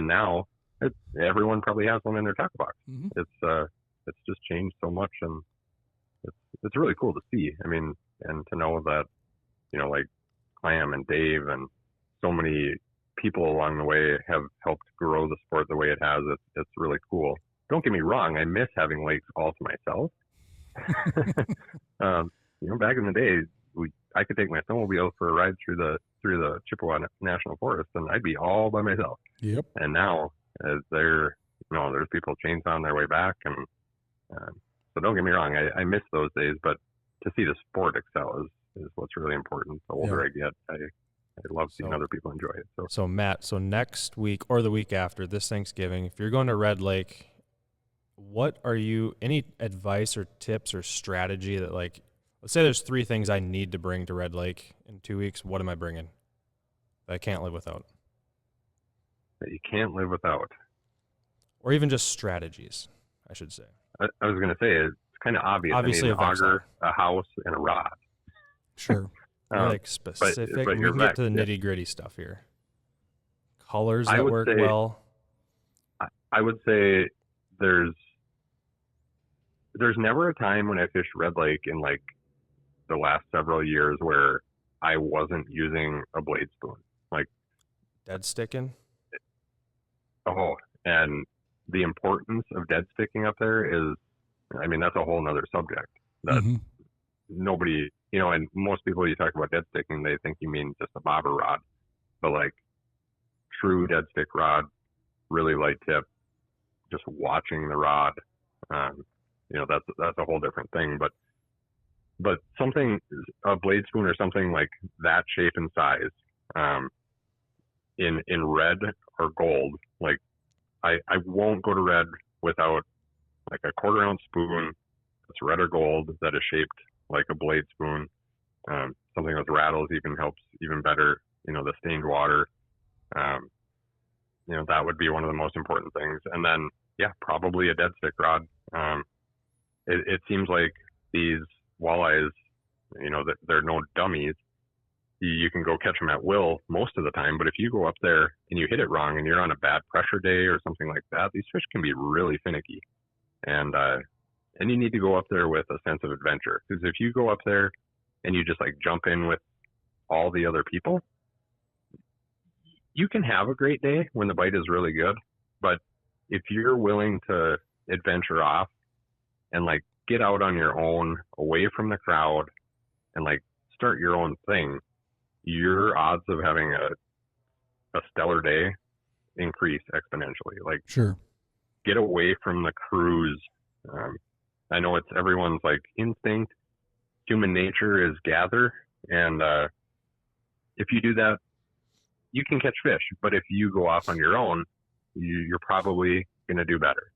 now everyone probably has one in their tackle box. Mm-hmm. It's just changed so much, and it's really cool to see. I mean, and to know that, you know, like Clam and Dave and so many people along the way have helped grow the sport the way it has. It's really cool. Don't get me wrong, I miss having lakes all to myself. You know, back in the day, I could take my snowmobile for a ride through the Chippewa National Forest, and I'd be all by myself. Yep. And now, as there's people chainsawing their way back, and so don't get me wrong, I miss those days. But to see the sport excel is what's really important. The older I get, I love seeing other people enjoy it. So Matt, next week or the week after this Thanksgiving, if you're going to Red Lake, what are any advice or tips or strategy that, like, let's say there's 3 things I need to bring to Red Lake in 2 weeks. What am I bringing that I can't live without? That you can't live without. Or even just strategies, I should say. I was going to say, it's kind of obvious. Obviously, an auger, a house, and a rod. Sure. Like specific. But we can get to the nitty-gritty stuff here. Colors that work well. I would say there's there's never a time when I fished Red Lake in like the last several years where I wasn't using a blade spoon. Like Dead sticking? oh, and the importance of dead sticking up there is, I mean, that's a whole nother subject that Mm-hmm. nobody, and most people you talk about dead sticking, they think you mean just a bobber rod, but like true dead stick rod, really light tip, just watching the rod, that's a whole different thing. But something, a blade spoon or something like that shape and size, in red or gold, like I won't go to red without like a 1/4 ounce spoon that's red or gold that is shaped like a blade spoon. Something with rattles even helps even better. The stained water. That would be one of the most important things. And then, yeah, probably a dead stick rod. It seems like these walleyes, that they're no dummies. You can go catch them at will most of the time, but if you go up there and you hit it wrong and you're on a bad pressure day or something like that, these fish can be really finicky. And you need to go up there with a sense of adventure, because if you go up there and you just like jump in with all the other people, you can have a great day when the bite is really good. But if you're willing to adventure off and like get out on your own, away from the crowd, and like start your own thing, your odds of having a stellar day increase exponentially. Like, Sure. get away from the cruise. I know it's everyone's like instinct. Human nature is gather. And if you do that, you can catch fish. But if you go off on your own, you're probably going to do better.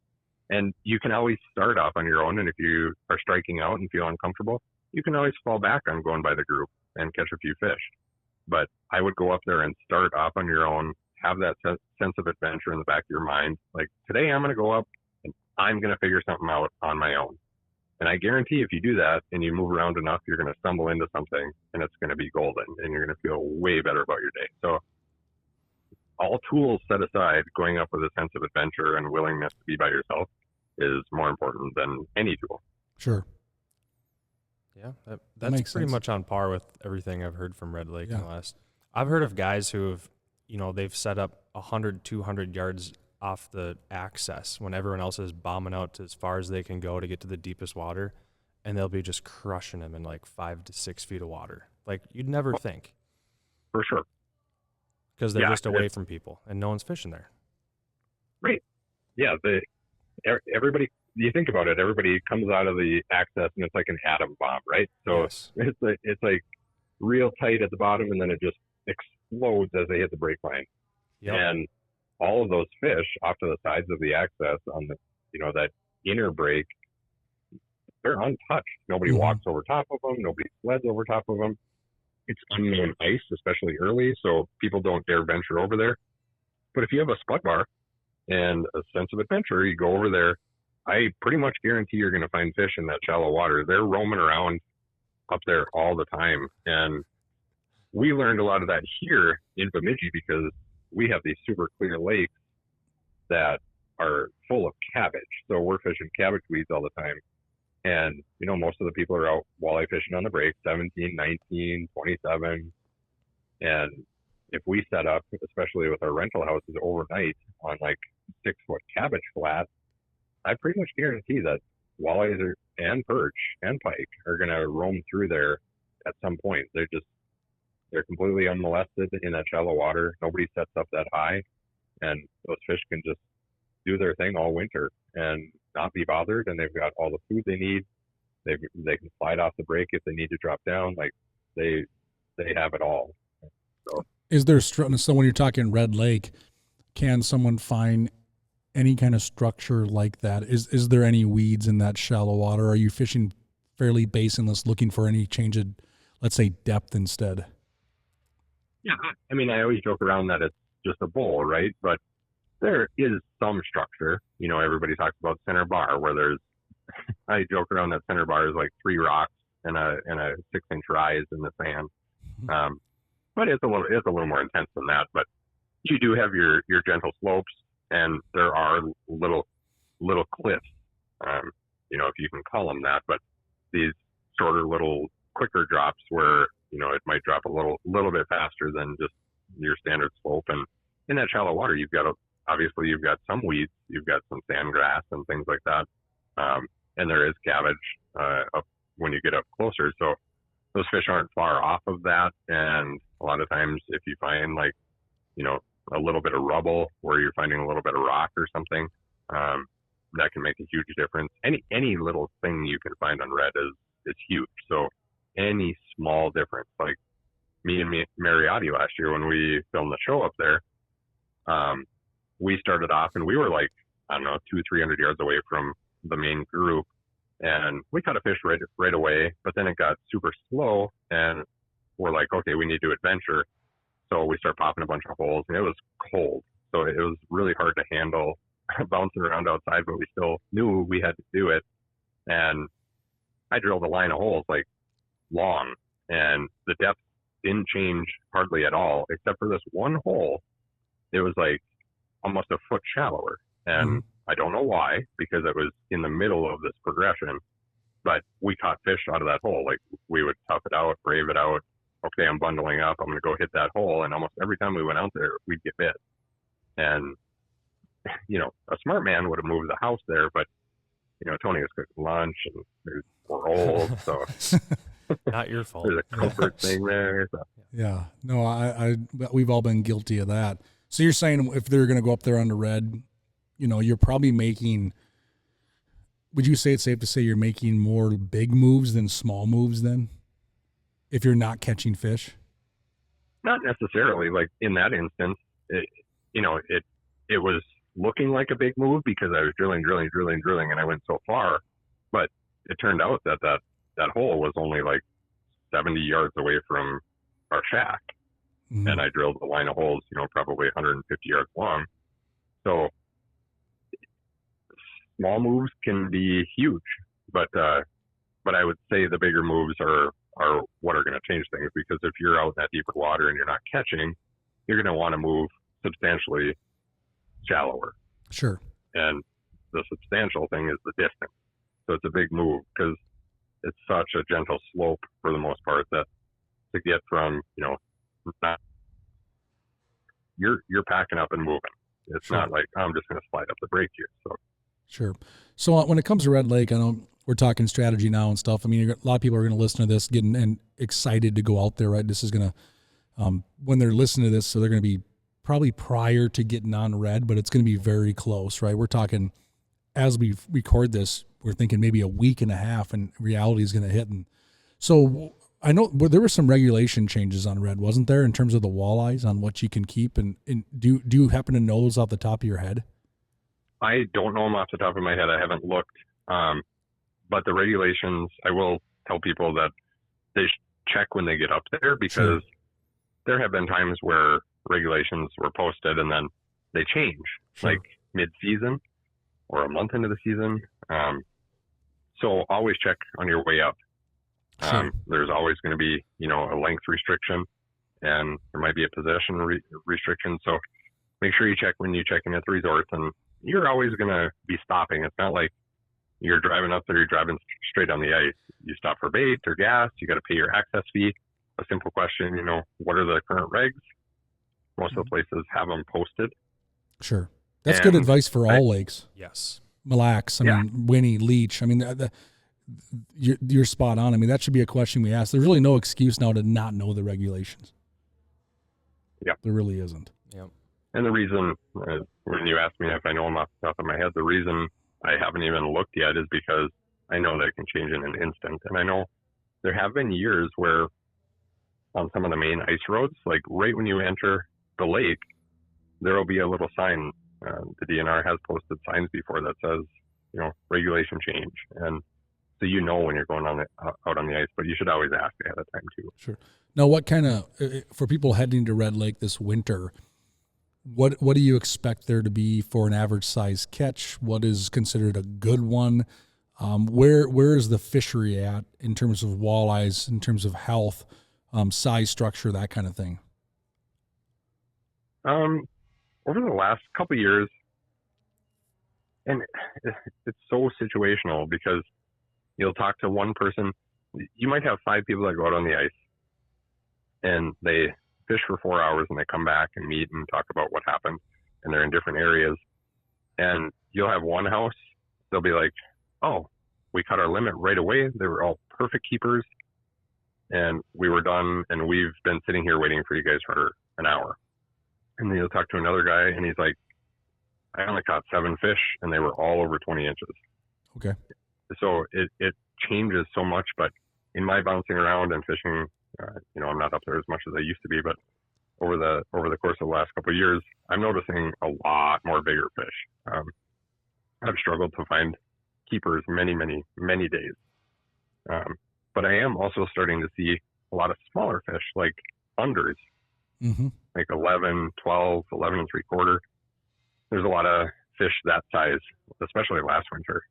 And you can always start off on your own. And if you are striking out and feel uncomfortable, you can always fall back on going by the group and catch a few fish. But I would go up there and start off on your own, have that sense of adventure in the back of your mind. Like, today I'm going to go up and I'm going to figure something out on my own. And I guarantee if you do that and you move around enough, you're going to stumble into something and it's going to be golden and you're going to feel way better about your day. So all tools set aside, going up with a sense of adventure and willingness to be by yourself is more important than any tool. Sure. Yeah, that's makes pretty sense. much on par with everything I've heard from Red Lake in Yeah. the last. I've heard of guys who have, they've set up 100, 200 yards off the access when everyone else is bombing out to as far as they can go to get to the deepest water, and they'll be just crushing them in like 5 to 6 feet of water. Like, you'd never think. For sure. Because they're Yeah, just away from people and no one's fishing there. Right. Yeah. Everybody, you think about it, everybody comes out of the access and it's like an atom bomb, right? So Yes. it's like real tight at the bottom and then it just explodes as they hit the break line. Yep. And all of those fish off to the sides of the access on the, that inner break, they're untouched. Nobody Mhm. walks over top of them. Nobody sleds over top of them. It's unknown ice, especially early, so people don't dare venture over there. But if you have a spud bar and a sense of adventure, you go over there, I pretty much guarantee you're going to find fish in that shallow water. They're roaming around up there all the time. And we learned a lot of that here in Bemidji because we have these super clear lakes that are full of cabbage. So we're fishing cabbage weeds all the time. And, most of the people are out walleye fishing on the break, 17, 19, 27. And if we set up, especially with our rental houses overnight on like 6-foot cabbage flat, I pretty much guarantee that walleyes and perch and pike are going to roam through there at some point. They're completely unmolested in that shallow water. Nobody sets up that high, and those fish can just do their thing all winter and not be bothered. And they've got all the food they need. They can slide off the break if they need to drop down. Like they have it all. So Is there so when you're talking Red Lake, can someone find any kind of structure like that? Is there any weeds in that shallow water? Are you fishing fairly basinless, looking for any change of, let's say, depth instead? yeah, I mean, I always joke around that it's just a bowl, right? But there is some structure. Everybody talks about center bar, where there's. I joke around that center bar is like 3 rocks and a 6-inch rise in the sand. But it's a little more intense than that. But you do have your gentle slopes, and there are little cliffs. if you can call them that, but these shorter little quicker drops where, it might drop a little bit faster than just your standard slope. And in that shallow water, you've got some weeds, you've got some sand grass and things like that. And there is cabbage, up when you get up closer. So those fish aren't far off of that. And a lot of times if you find like, a little bit of rubble where you're finding a little bit of rock or something, that can make a huge difference. Any little thing you can find on red is huge. So any small difference, like me and Mariotti last year when we filmed the show up there, we started off and we were like, I don't know, 200-300 yards away from the main group, and we caught a fish right away, but then it got super slow and we're like, okay, we need to adventure. So we start popping a bunch of holes, and it was cold. So it was really hard to handle bouncing around outside, but we still knew we had to do it. And I drilled a line of holes like long, and the depth didn't change hardly at all, except for this one hole. It was like almost a foot shallower. And I don't know why, because it was in the middle of this progression, but we caught fish out of that hole. Like we would tough it out, brave it out. Okay, I'm bundling up. I'm going to go hit that hole. And almost every time we went out there, we'd get bit. And, a smart man would have moved the house there, but, Tony was cooking lunch and we're old. So Not your fault. there's a comfort thing there. So. Yeah. No, we've all been guilty of that. So you're saying if they're going to go up there on the red, you're probably making, would you say it's safe to say you're making more big moves than small moves then? If you're not catching fish? Not necessarily. Like in that instance, it was looking like a big move because I was drilling, and I went so far. But it turned out that hole was only like 70 yards away from our shack. Mm-hmm. And I drilled a line of holes, probably 150 yards long. So small moves can be huge, but I would say the bigger moves are what are going to change things, because if you're out in that deeper water and you're not catching, you're going to want to move substantially shallower. Sure. And the substantial thing is the distance. So it's a big move because it's such a gentle slope for the most part that to get from, you're packing up and moving. It's sure. not like, I'm just going to slide up the brake here. So sure. So when it comes to Red Lake, I know we're talking strategy now and stuff. I mean, a lot of people are going to listen to this getting and excited to go out there, right? This is going to, when they're listening to this, so they're going to be probably prior to getting on red, but it's going to be very close, right? We're talking, as we record this, we're thinking maybe a week and a half and reality is going to hit. And so I know there were some regulation changes on red, wasn't there, in terms of the walleyes on what you can keep? And do you happen to know those off the top of your head? I don't know them off the top of my head. I haven't looked. But the regulations, I will tell people that they check when they get up there, because sure. There have been times where regulations were posted and then they change, sure. like mid-season or a month into the season. So always check on your way up. Sure. There's always going to be, a length restriction, and there might be a possession restriction. So make sure you check when you check in at the resorts, and you're always going to be stopping. It's not like you're driving up there, you're driving straight on the ice. You stop for bait or gas, you got to pay your access fee. A simple question, what are the current regs? Most of the places have them posted. Sure. That's good advice for all lakes. Yes. Mille Lacs, I mean, Winnie, Leech. I mean, you're spot on. I mean, that should be a question we ask. There's really no excuse now to not know the regulations. Yeah. There really isn't. Yep. And the reason, when you ask me if I know them off the top of my head, the reason I haven't even looked yet is because I know that it can change in an instant. And I know there have been years where on some of the main ice roads, like right when you enter the lake, there will be a little sign. The DNR has posted signs before that says, regulation change. And so when you're going out on the ice, but you should always ask ahead of time too. Sure. Now, what kind of, for people heading to Red Lake this winter, what do you expect there to be for an average size catch? What is considered a good one? Where is the fishery at in terms of walleyes, in terms of health, size, structure, that kind of thing? Over the last couple of years, And it's so situational because you'll talk to one person. You might have 5 people that go out on the ice and they fish for 4 hours and they come back and meet and talk about what happened, and they're in different areas. And you'll have one house, they'll be like, oh, we cut our limit right away. They were all perfect keepers and we were done, and we've been sitting here waiting for you guys for an hour. And then you'll talk to another guy and he's like, I only caught 7 fish and they were all over 20 inches. Okay. So it changes so much, but in my bouncing around and fishing, I'm not up there as much as I used to be, but over the course of the last couple of years, I'm noticing a lot more bigger fish. I've struggled to find keepers many, many, many days. But I am also starting to see a lot of smaller fish, like unders, like 11, 12, 11 and 3/4. There's a lot of fish that size, especially last winter.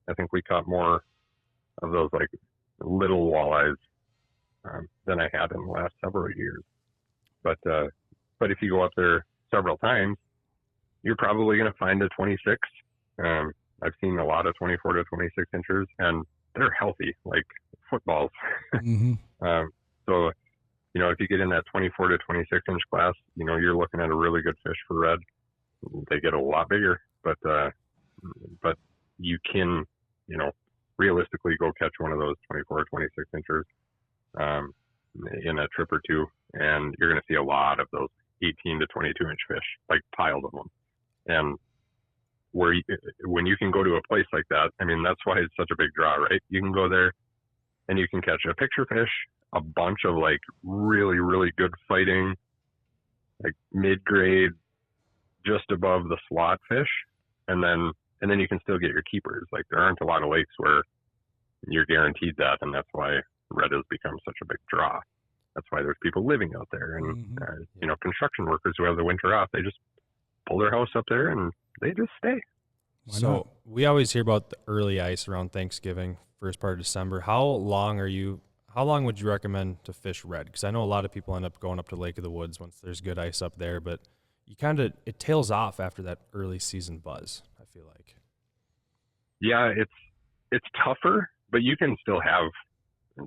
I think we caught more of those like little walleyes than I had in the last several years. But if you go up there several times, you're probably going to find a 26. I've seen a lot of 24 to 26 inches, and they're healthy, like footballs. So, if you get in that 24 to 26 inch class, you're looking at a really good fish for red. They get a lot bigger, but you can, realistically go catch one of those 24 or 26 inches in a trip or two, and you're going to see a lot of those 18 to 22 inch fish, like piles of them. And when you can go to a place like that, I mean, that's why it's such a big draw, right? You can go there and you can catch a picture fish, a bunch of like really, really good fighting, like mid-grade, just above the slot fish, and then you can still get your keepers. Like, there aren't a lot of lakes where you're guaranteed that, and that's why red has become such a big draw. That's why there's people living out there, and construction workers who have the winter off, they just pull their house up there and they just stay. So we always hear about the early ice around Thanksgiving, first part of December. How long would you recommend to fish red? Because I know a lot of people end up going up to Lake of the Woods once there's good ice up there, but it tails off after that early season buzz, I feel like. Yeah, it's tougher, but you can still have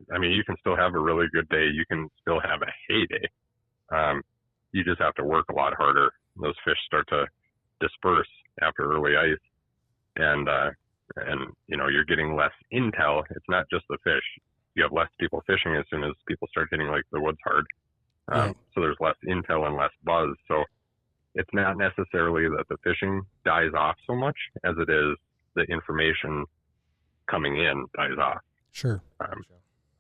a really good day. You can still have a heyday. You just have to work a lot harder. Those fish start to disperse after early ice, and you're getting less intel. It's not just the fish. You have less people fishing as soon as people start hitting Lake of the Woods hard. So there's less intel and less buzz. So it's not necessarily that the fishing dies off so much as it is the information coming in dies off. Sure.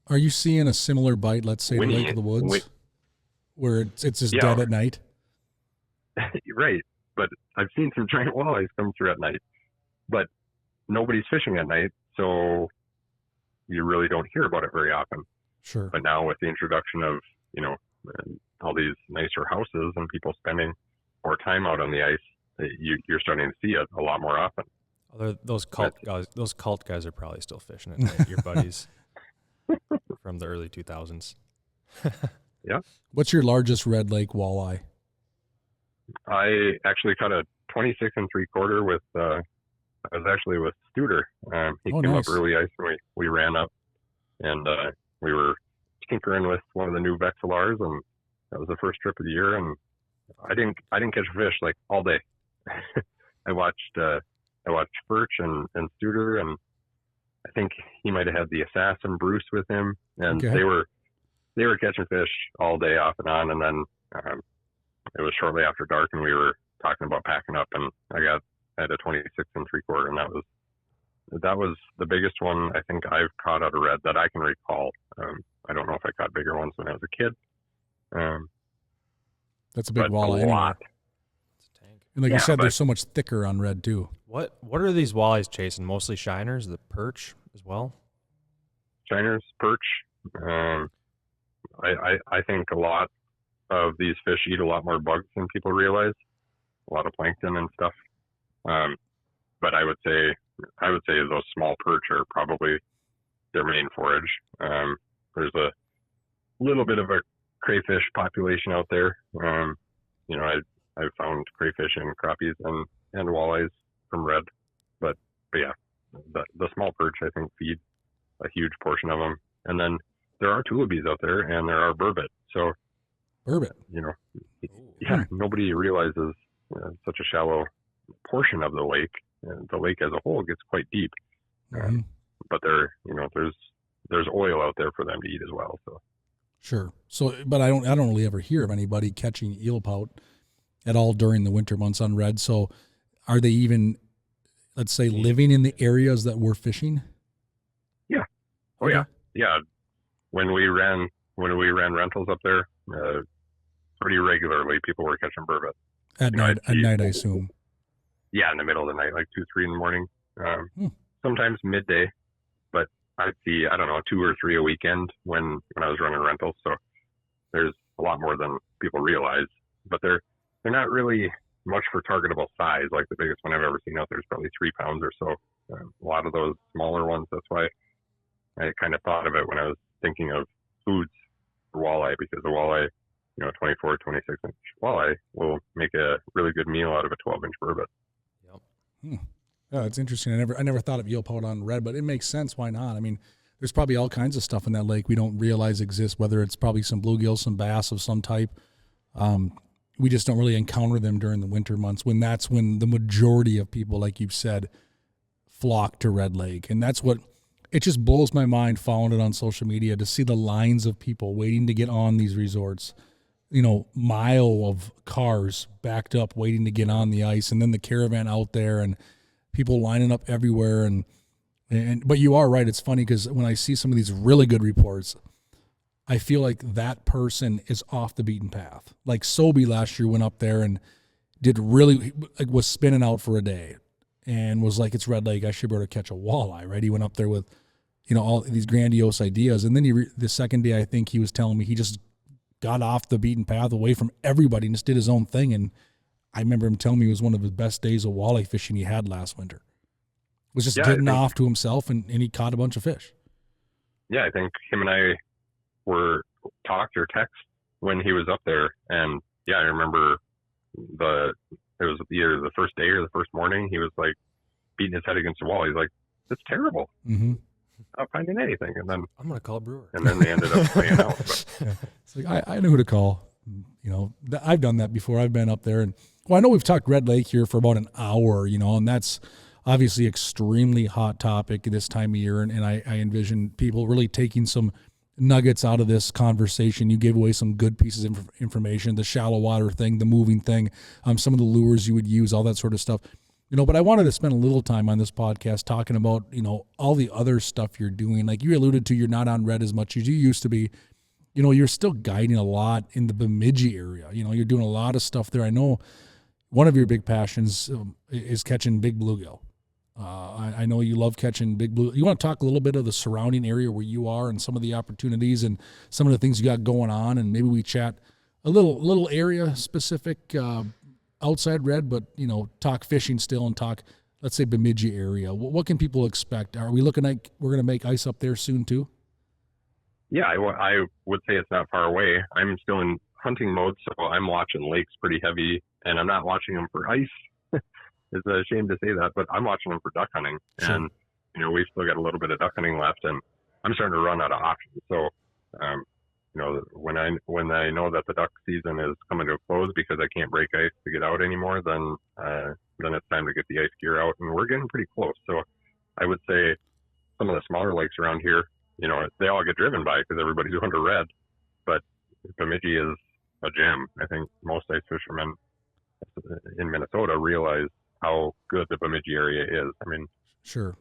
Are you seeing a similar bite, let's say, to Lake of the Woods, where it's just dead at night? Right. But I've seen some giant walleyes come through at night, but nobody's fishing at night, so you really don't hear about it very often. Sure. But now with the introduction of, all these nicer houses and people spending more time out on the ice, you're starting to see it a lot more often. Those cult guys are probably still fishing at night, your buddies from the early 2000s. Yeah. What's your largest red lake walleye? I actually caught a 26 3/4 with, I was actually with Studer. He came up early ice and we ran up, and we were tinkering with one of the new Vexilars, and that was the first trip of the year, and I didn't catch a fish like all day. I watched Birch and Studer, and I think he might have had the assassin Bruce with him, and they were catching fish all day off and on, and then it was shortly after dark, and we were talking about packing up, and I had a 26 3/4, and that was the biggest one I think I've caught out of red that I can recall. I don't know if I caught bigger ones when I was a kid. That's a big walleye. Lot. And like you said, they're so much thicker on red too. What are these walleyes chasing? Mostly shiners, the perch as well? Shiners, perch. I think a lot of these fish eat a lot more bugs than people realize. A lot of plankton and stuff. But I would say those small perch are probably their main forage. There's a little bit of a crayfish population out there. I've found crayfish and crappies and walleyes from red perch, I think, feed a huge portion of them. And then there are tulipies out there, and there are burbot. So, Burbot. Yeah, nobody realizes such a shallow portion of the lake. And the lake as a whole gets quite deep. But there's oil out there for them to eat as well. So. Sure. So, but I don't really ever hear of anybody catching eel pout at all during the winter months on red. So, are they even, let's say, living in the areas that we're fishing? Yeah. Oh yeah. Yeah. When we ran rentals up there, pretty regularly people were catching burbot. At night, I assume. Yeah, in the middle of the night, like 2, 3 in the morning. Sometimes midday, but I'd see, I don't know, 2 or 3 a weekend when I was running rentals. So there's a lot more than people realize, but they're not really much for targetable size. Like the biggest one I've ever seen out there is probably 3 pounds or so. A lot of those smaller ones. That's why I kind of thought of it when I was thinking of foods for walleye, because the walleye, 24, 26 inch walleye will make a really good meal out of a 12-inch burbot. Yep. Yeah, it's interesting. I never thought of eel pout on red, but it makes sense. Why not? I mean, there's probably all kinds of stuff in that lake we don't realize exists, whether it's probably some bluegill, some bass of some type. We just don't really encounter them during the winter months, when that's when the majority of people, like you've said, flock to Red Lake. And that's what, it just blows my mind following it on social media to see the lines of people waiting to get on these resorts, mile of cars backed up waiting to get on the ice, and then the caravan out there and people lining up everywhere. But you are right. It's funny because when I see some of these really good reports, I feel like that person is off the beaten path. Like Sobey last year went up there and was spinning out for a day and was like, it's Red Lake, I should be able to catch a walleye, right? He went up there with, all these grandiose ideas. And then the second day, I think he was telling me he just got off the beaten path, away from everybody, and just did his own thing. And I remember him telling me it was one of his best days of walleye fishing he had last winter. It was just getting off to himself, and he caught a bunch of fish. Yeah, I think him and I were talked or text when he was up there. And yeah, I remember it was either the first day or the first morning, he was like beating his head against the wall. He's like, "It's terrible. Mm-hmm. Not finding anything." And then I'm going to call Breuer. And then they ended up playing out. But. Yeah. It's like, I know who to call. I've done that before. I've been up there, and I know we've talked Red Lake here for about an hour, and that's obviously extremely hot topic this time of year. And I envision people really taking some nuggets out of this conversation. You gave away some good pieces of information, the shallow water thing, the moving thing, some of the lures you would use, all that sort of stuff. But I wanted to spend a little time on this podcast talking about, all the other stuff you're doing. Like you alluded to, you're not on red as much as you used to be. You're still guiding a lot in the Bemidji area. You're doing a lot of stuff there. I know one of your big passions is catching big bluegill. I know you love catching big blue. You want to talk a little bit of the surrounding area where you are and some of the opportunities and some of the things you got going on, and maybe we chat a little area specific outside red, but talk fishing still and talk, let's say, Bemidji area. What can people expect? Are we looking like we're going to make ice up there soon too? Yeah, I would say it's not far away. I'm still in hunting mode, so I'm watching lakes pretty heavy, and I'm not watching them for ice. It's a shame to say that, but I'm watching them for duck hunting. Sure. And, we've still got a little bit of duck hunting left, and I'm starting to run out of options. So, when I know that the duck season is coming to a close because I can't break ice to get out anymore, then it's time to get the ice gear out, and we're getting pretty close. So I would say some of the smaller lakes around here, they all get driven by because everybody's under red, but Bemidji is a gem. I think most ice fishermen in Minnesota realize how good the Bemidji area is. I mean, sure.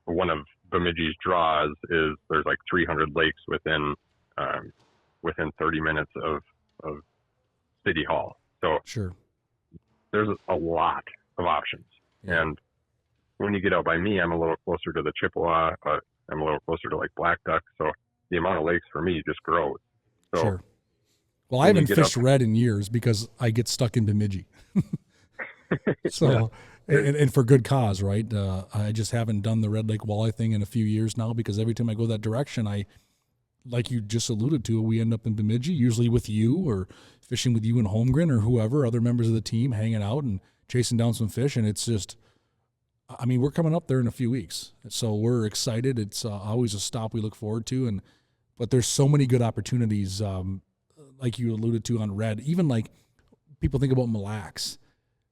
One of Bemidji's draws is there's like 300 lakes within 30 minutes of City Hall. So sure, there's a lot of options. Yeah. And when you get out by me, I'm a little closer to the Chippewa. I'm a little closer to like black duck. So the amount of lakes for me just grows. So sure. Well, I haven't fished red in years because I get stuck in Bemidji. So, yeah. and for good cause, right? I just haven't done the Red Lake walleye thing in a few years now because every time I go that direction, like you just alluded to, we end up in Bemidji, usually with you or fishing with you and Holmgren or whoever, other members of the team, hanging out and chasing down some fish. And it's just, I mean, we're coming up there in a few weeks, so we're excited. It's always a stop we look forward to, but there's so many good opportunities, like you alluded to on Red. Even like people think about Mille Lacs,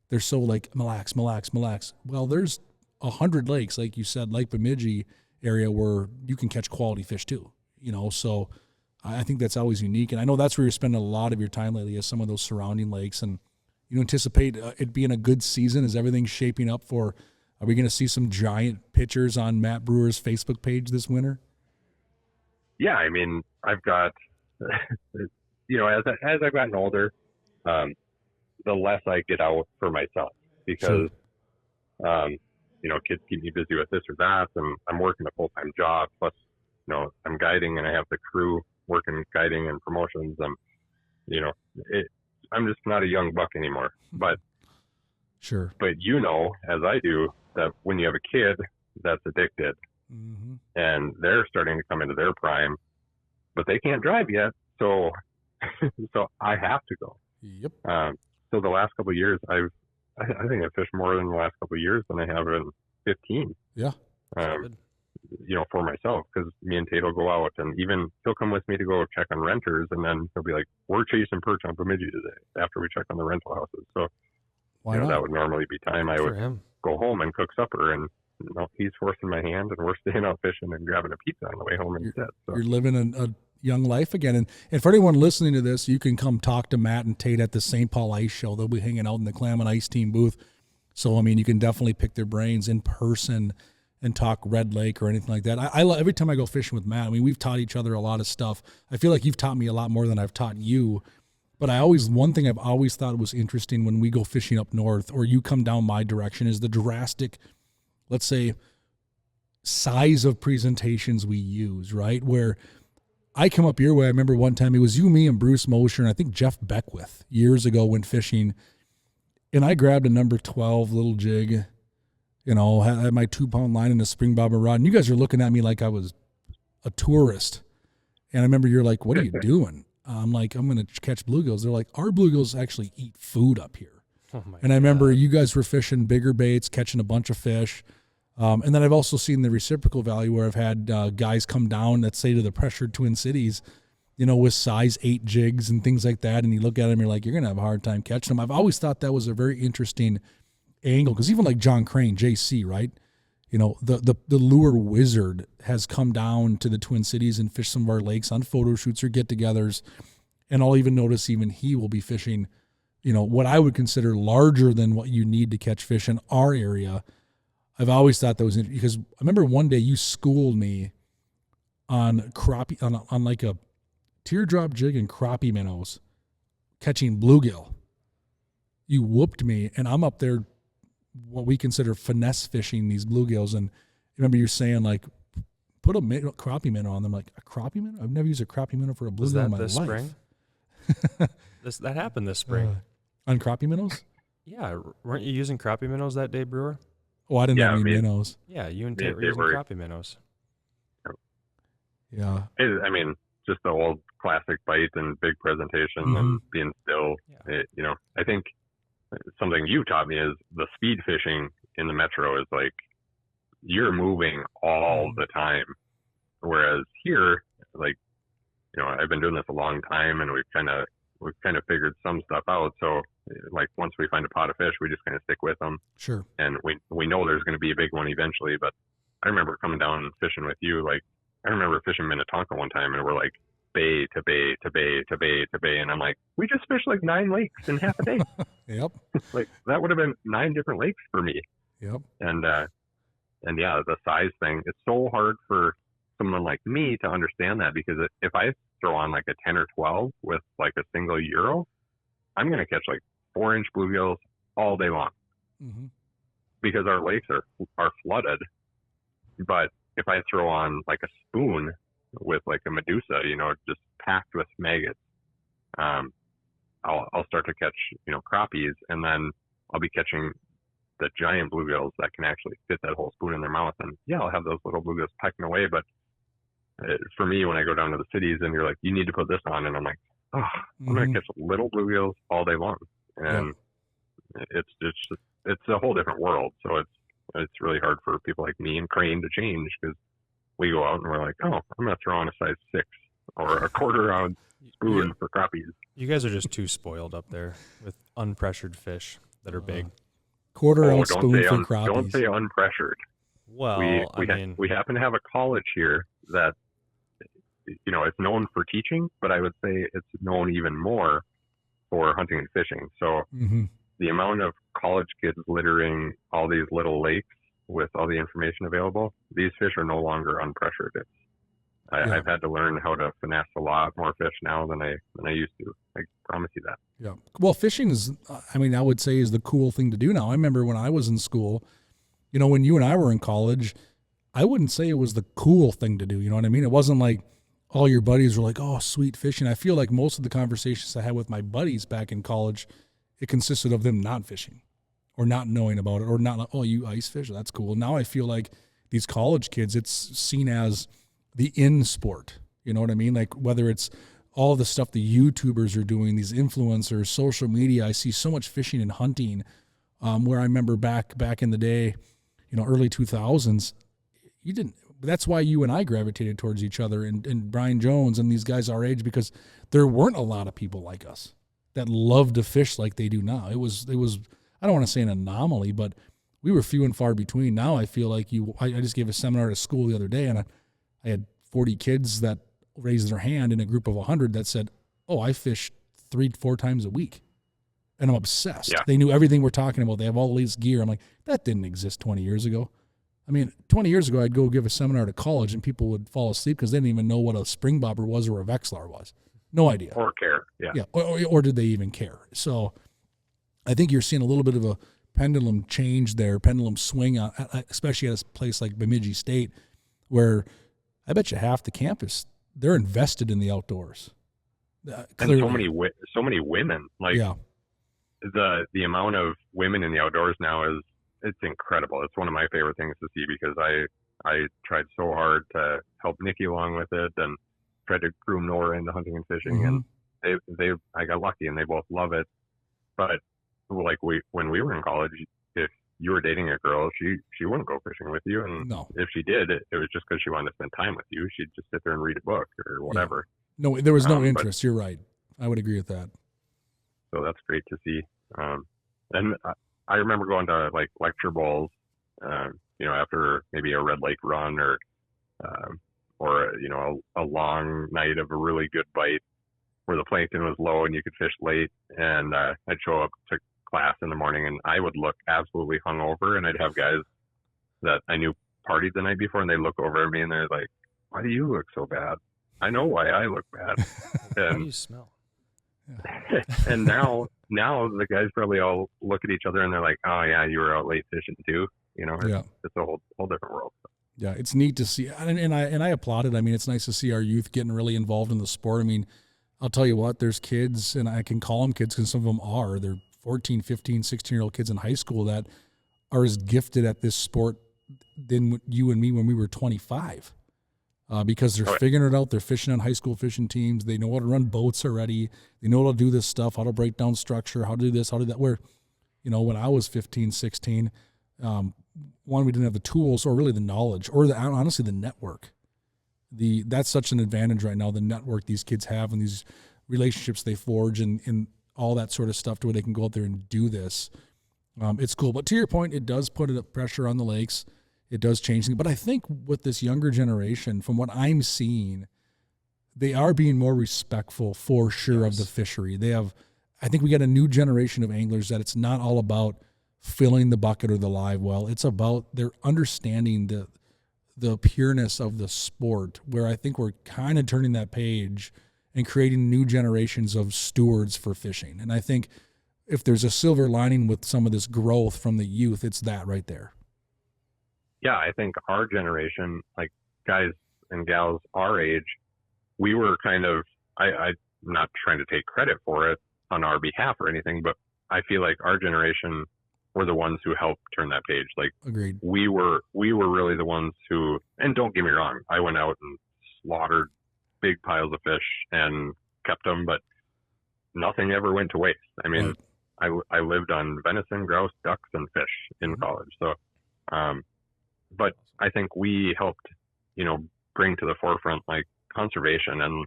they're so like Mille Lacs. Well, there's 100 lakes, like you said, Lake Bemidji area where you can catch quality fish too. So I think that's always unique, and I know that's where you're spending a lot of your time lately, is some of those surrounding lakes. And you anticipate it being a good season? Is everything shaping up for? Are we going to see some giant pictures on Matt Breuer's Facebook page this winter? Yeah, I mean, I've got, as I've gotten older, the less I get out for myself because, kids keep me busy with this or that, and I'm working a full-time job. Plus, I'm guiding, and I have the crew working guiding and promotions. I'm just not a young buck anymore. But sure. But as I do, that when you have a kid that's addicted, mm-hmm. and they're starting to come into their prime, but they can't drive yet, so I have to go. Yep. So the last couple of years, I think I've fished more in the last couple of years than I have in 15. Yeah. For myself, because me and Tate will go out, and even he'll come with me to go check on renters, and then he'll be like, "We're chasing perch on Bemidji today," after we check on the rental houses. So why not? That would normally be time I would go home and cook supper, and he's forcing my hand, and we're staying out fishing and grabbing a pizza on the way home instead. So you're living a young life again. And for anyone listening to this, you can come talk to Matt and Tate at the St. Paul Ice Show. They'll be hanging out in the Clam and Ice Team booth. So, I mean, you can definitely pick their brains in person and talk Red Lake or anything like that. I love, every time I go fishing with Matt, I mean, we've taught each other a lot of stuff. I feel like you've taught me a lot more than I've taught you. But one thing I've always thought was interesting when we go fishing up north, or you come down my direction, is the drastic, let's say, size of presentations we use, right? Where I come up your way. I remember one time it was you, me, and Bruce Mosher, and I think Jeff Beckwith years ago went fishing, and I grabbed a number 12 little jig, had my 2-pound line and a spring bobber rod, and you guys are looking at me like I was a tourist. And I remember you're like, "What are you doing?" I'm like, "I'm going to catch bluegills." They're like, "Our bluegills actually eat food up here." And I remember you guys were fishing bigger baits, catching a bunch of fish. And then I've also seen the reciprocal value where I've had guys come down, let's say to the pressured Twin Cities, with size 8 jigs and things like that. And you look at them, you're like, you're going to have a hard time catching them. I've always thought that was a very interesting angle, because even like John Crane, JC, right? The lure wizard has come down to the Twin Cities and fished some of our lakes on photo shoots or get-togethers. And I'll even notice he will be fishing, what I would consider larger than what you need to catch fish in our area. I've always thought that was interesting, because I remember one day you schooled me on crappie, on like a teardrop jig and crappie minnows catching bluegill. You whooped me, and I'm up there what we consider finesse fishing these bluegills. And I remember you saying, like, put a crappie minnow on them. Like, a crappie minnow? I've never used a crappie minnow for a bluegill in my life. Spring? That happened this spring. On crappie minnows? Yeah. Weren't you using crappie minnows that day, Brewer? Oh, I didn't have any minnows. Yeah, you and Tate were using crappie minnows. Yeah. I mean, just the old classic bite and big presentation and being still. Yeah. I think something you taught me is the speed fishing in the metro is like you're moving all the time, whereas here, like, I've been doing this a long time, and we've kind of figured some stuff out. So, like, once we find a pot of fish, we just kind of stick with them. Sure. And we know there's going to be a big one eventually. But I remember coming down and fishing with you. Like, I remember fishing Minnetonka one time, and we're like bay to bay to bay to bay to bay, and I'm like, we just fished like 9 lakes in half a day. Yep. Like, that would have been 9 different lakes for me. Yep. And yeah, the size thing, it's so hard for someone like me to understand that, because if I throw on like a 10 or 12 with like a single Euro, I'm going to catch like 4-inch bluegills all day long, because our lakes are flooded. But if I throw on like a spoon with like a Medusa, just packed with maggots, I'll start to catch, crappies, and then I'll be catching the giant bluegills that can actually fit that whole spoon in their mouth. And yeah, I'll have those little bluegills pecking away. But for me, when I go down to the cities and you're like, you need to put this on, and I'm like, I'm going to catch little bluegills all day long. And it's a whole different world. So it's it's really hard for people like me and Crane to change because we go out and we're like, oh, I'm going to throw on a size 6 or a quarter ounce spoon for crappies. You guys are just too spoiled up there with unpressured fish that are big. Quarter ounce spoon for crappies. Don't say unpressured. Well, we happen to have a college here that, you know, it's known for teaching, but I would say it's known even more for hunting and fishing. So the amount of college kids littering all these little lakes with all the information available, these fish are no longer unpressured. I've had to learn how to finesse a lot more fish now than I used to. I promise you that. Yeah. Well, fishing is, I mean, I would say is the cool thing to do now. I remember when I was in school, you know, when you and I were in college, I wouldn't say it was the cool thing to do. You know what I mean? It wasn't like all your buddies were like, oh, sweet fishing. I feel like most of the conversations I had with my buddies back in college, it consisted of them not fishing or not knowing about it or not like, oh, you ice fish? That's cool. Now I feel like these college kids, it's seen as the in sport. You know what I mean? Like whether it's all the stuff the YouTubers are doing, these influencers, social media, I see so much fishing and hunting where I remember back in the day, you know, early 2000s, that's why you and I gravitated towards each other and Brian Jones and these guys our age, because there weren't a lot of people like us that loved to fish like they do now. It was, I don't want to say an anomaly, but we were few and far between. Now I feel like I just gave a seminar at a school the other day and I had 40 kids that raised their hand in a group of 100 that said, oh, I fish 3-4 times a week. And I'm obsessed. Yeah. They knew everything we're talking about. They have all these gear. I'm like, that didn't exist 20 years ago. I mean, 20 years ago, I'd go give a seminar at college and people would fall asleep because they didn't even know what a spring bobber was or a Vexlar was. No idea. Or care. Yeah. Or did they even care? So I think you're seeing a little bit of a pendulum change there, pendulum swing, especially at a place like Bemidji State, where I bet you half the campus, they're invested in the outdoors. And so many women. Like the amount of women in the outdoors now it's incredible. It's one of my favorite things to see because I tried so hard to help Nikki along with it and tried to groom Nora into hunting and fishing, and I got lucky and they both love it. But like when we were in college, if you were dating a girl, she wouldn't go fishing with you, and if she did, it was just because she wanted to spend time with you. She'd just sit there and read a book or whatever. Yeah. No, there was no interest. You're right. I would agree with that. So that's great to see. And I remember going to like lecture bowls, you know, after maybe a Red Lake run or you know, a long night of a really good bite where the plankton was low and you could fish late. And I'd show up to class in the morning and I would look absolutely hungover, and I'd have guys that I knew partied the night before and they look over at me and they're like, why do you look so bad? I know why I look bad. How do you smell? And now the guys probably all look at each other and they're like, oh yeah, you were out late fishing too. You know, it's a whole different world. Yeah, it's neat to see, and I applaud it. I mean, it's nice to see our youth getting really involved in the sport. I mean, I'll tell you what, there's kids, and I can call them kids because some of them are. They're 14, 15, 16-year-old kids in high school that are as gifted at this sport than you and me when we were 25. Because they're figuring it out. They're fishing on high school fishing teams. They know how to run boats already. They know how to do this stuff, how to break down structure, how to do this, how to do that. Where, you know, when I was 15, 16, one, we didn't have the tools or really the knowledge or honestly the network. That's such an advantage right now, the network these kids have and these relationships they forge and all that sort of stuff to where they can go out there and do this. It's cool. But to your point, it does put a pressure on the lakes. It does change things. But I think with this younger generation, from what I'm seeing, they are being more respectful for sure of the fishery. I think we got a new generation of anglers that it's not all about filling the bucket or the live well. It's about their understanding the pureness of the sport, where I think we're kind of turning that page and creating new generations of stewards for fishing. And I think if there's a silver lining with some of this growth from the youth, it's that right there. Yeah, I think our generation, like guys and gals our age, we were kind of, I'm not trying to take credit for it on our behalf or anything, but I feel like our generation were the ones who helped turn that page. Like, agreed. We were really the ones who, and don't get me wrong, I went out and slaughtered big piles of fish and kept them, but nothing ever went to waste. I mean, I lived on venison, grouse, ducks, and fish in college. So But I think we helped, bring to the forefront like conservation and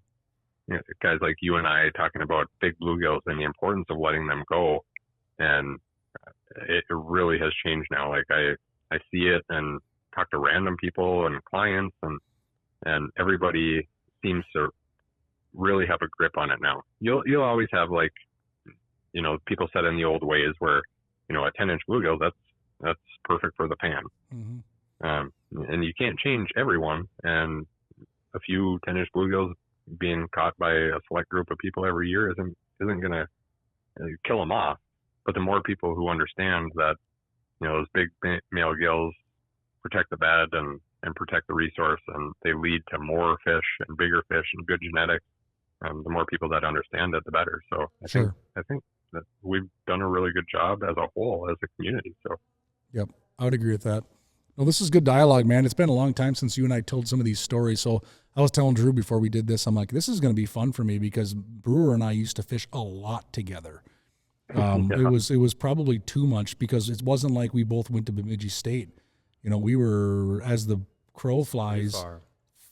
guys like you and I talking about big bluegills and the importance of letting them go. And it really has changed now. Like I see it and talk to random people and clients, and everybody seems to really have a grip on it now. You'll always have like, people said in the old ways where, a 10-inch bluegill, that's perfect for the pan. Mm-hmm. And you can't change everyone. And a few 10-inch bluegills being caught by a select group of people every year isn't going to kill them off. But the more people who understand that, those big male gills protect the bed and protect the resource, and they lead to more fish and bigger fish and good genetics, the more people that understand it, the better. So I think that we've done a really good job as a whole, as a community. So, yep, I would agree with that. Well, this is good dialogue, man. It's been a long time since you and I told some of these stories. So I was telling Drew before we did this, I'm like, this is going to be fun for me because Breuer and I used to fish a lot together. It was probably too much because it wasn't like we both went to Bemidji State. We were, as the crow flies,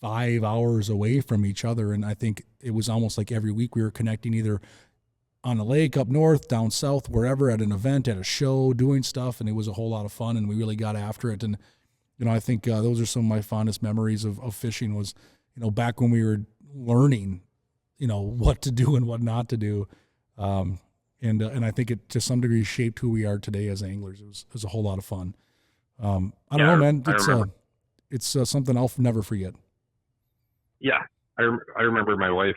5 hours away from each other. And I think it was almost like every week we were connecting either on a lake up north, down south, wherever, at an event, at a show, doing stuff. And it was a whole lot of fun, and we really got after it. And, I think those are some of my fondest memories of fishing was, back when we were learning, what to do and what not to do. And I think it to some degree shaped who we are today as anglers. It was a whole lot of fun. I don't know, man. It's something I'll never forget. Yeah, I remember my wife.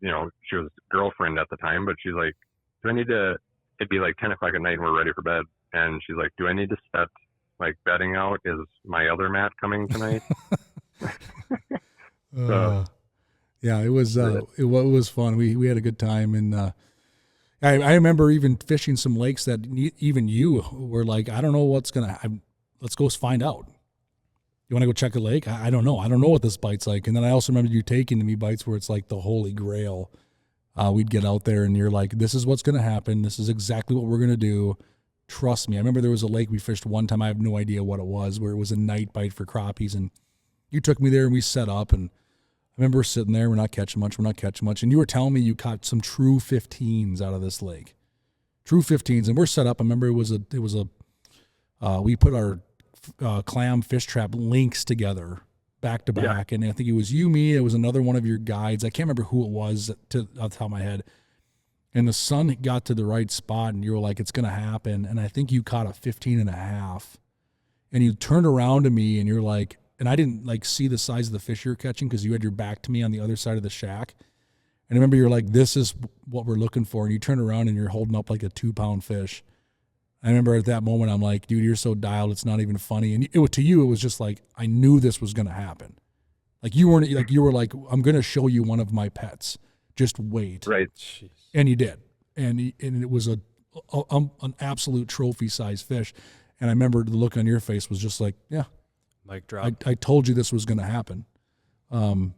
She was a girlfriend at the time, but she's like, "Do I need to?" It'd be like 10 o'clock at night, and we're ready for bed. And she's like, "Do I need to set like bedding out? Is my other Matt coming tonight?" Yeah, it was fun. We had a good time, and I remember even fishing some lakes that even you were like, I don't know what's let's go find out. You want to go check a lake? I don't know. I don't know what this bite's like. And then I also remember you taking me bites where it's like the holy grail. We'd get out there and you're like, this is what's going to happen. This is exactly what we're going to do. Trust me. I remember there was a lake we fished one time. I have no idea what it was, where it was a night bite for crappies. And you took me there and we set up, and I remember sitting there, we're not catching much. And you were telling me you caught some true 15s out of this lake. True 15s. And we're set up. I remember we put our clam fish trap links together back to back. And I think it was you, me, it was another one of your guides. I can't remember who it was off the top of my head. And the sun got to the right spot and you were like, it's going to happen. And I think you caught a 15.5, and you turned around to me and you're like, and I didn't like see the size of the fish you were catching because you had your back to me on the other side of the shack. And I remember you're like, this is what we're looking for. And you turn around and you're holding up like a 2-pound fish. I remember at that moment, I'm like, dude, you're so dialed. It's not even funny. And to you, it was just like, I knew this was going to happen. Like you were like, I'm going to show you one of my pets. Just wait. Right. Jeez. And you did. And it was an absolute trophy size fish. And I remember the look on your face was just like, yeah, mic drop. I told you this was going to happen. I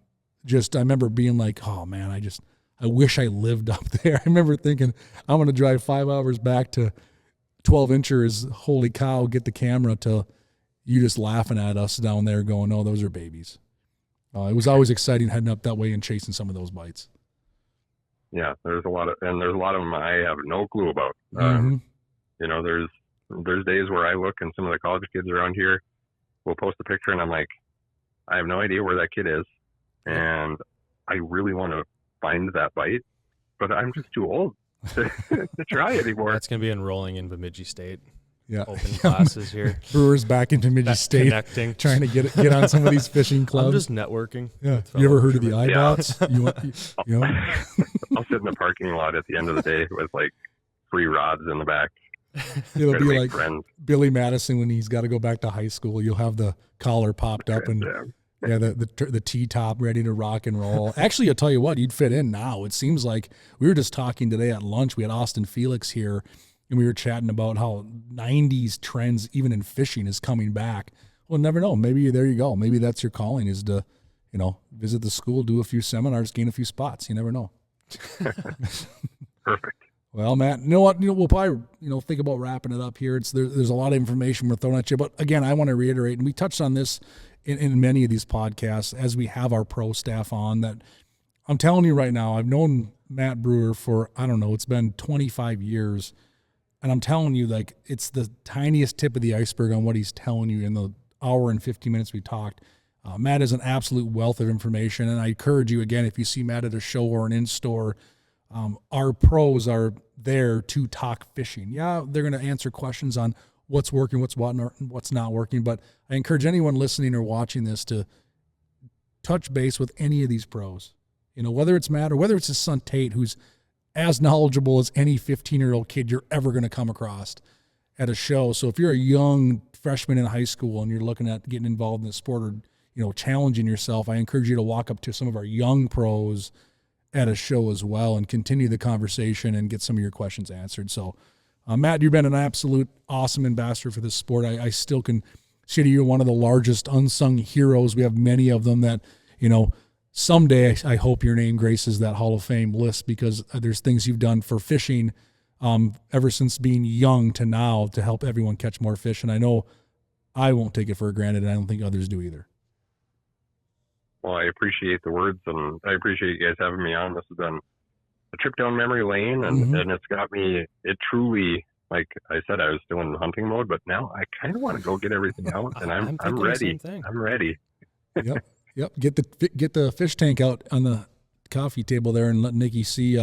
remember being like, oh man, I wish I lived up there. I remember thinking, I'm going to drive 5 hours back to 12 inchers. Holy cow, get the camera to you just laughing at us down there going, oh, those are babies. It was always exciting heading up that way and chasing some of those bites. Yeah, there's a lot of them I have no clue about. Mm-hmm. There's days where I look and some of the college kids around here will post a picture and I'm like, I have no idea where that kid is. And I really want to find that bite, but I'm just too old to try anymore. That's going to be enrolling in Bemidji State. Yeah. Open classes here. Breuer's back in Bemidji State. Connecting. Trying to get on some of these fishing clubs. I'm just networking. Yeah. You ever heard of the iBots? Yeah. I'll sit in the parking lot at the end of the day with like 3 rods in the back. It'll be like friends. Billy Madison when he's got to go back to high school. You'll have the collar popped up and the T-top ready to rock and roll. Actually, I'll tell you what, you'd fit in now. It seems like we were just talking today at lunch. We had Austin Felix here, and we were chatting about how 90s trends, even in fishing, is coming back. Well, never know. Maybe there you go. Maybe that's your calling, is to, visit the school, do a few seminars, gain a few spots. You never know. Perfect. Well, Matt, you know what? We'll probably, think about wrapping it up here. There's a lot of information we're throwing at you. But again, I want to reiterate, and we touched on this in many of these podcasts as we have our pro staff on, that I'm telling you right now, I've known Matt Breuer for, I don't know, it's been 25 years. And I'm telling you, like, it's the tiniest tip of the iceberg on what he's telling you in the hour and 15 minutes we talked. Matt is an absolute wealth of information. And I encourage you, again, if you see Matt at a show or an in-store, our pros are there to talk fishing. Yeah, they're going to answer questions on what's working, what's not working. But I encourage anyone listening or watching this to touch base with any of these pros. Whether it's Matt or whether it's his son Tate, who's as knowledgeable as any 15-year-old kid you're ever going to come across at a show. So if you're a young freshman in high school and you're looking at getting involved in the sport or, challenging yourself, I encourage you to walk up to some of our young pros at a show as well and continue the conversation and get some of your questions answered. So, Matt, you've been an absolute awesome ambassador for this sport. I still consider you one of the largest unsung heroes. We have many of them that, someday I hope your name graces that Hall of Fame list, because there's things you've done for fishing ever since being young to now to help everyone catch more fish. And I know I won't take it for granted, and I don't think others do either. Well, I appreciate the words, and I appreciate you guys having me on. This has been a trip down memory lane, and it's got me, it truly, like I said, I was still in hunting mode, but now I kind of want to go get everything out, and I'm ready. I'm ready. Yep. Get the fish tank out on the coffee table there and let Nikki see,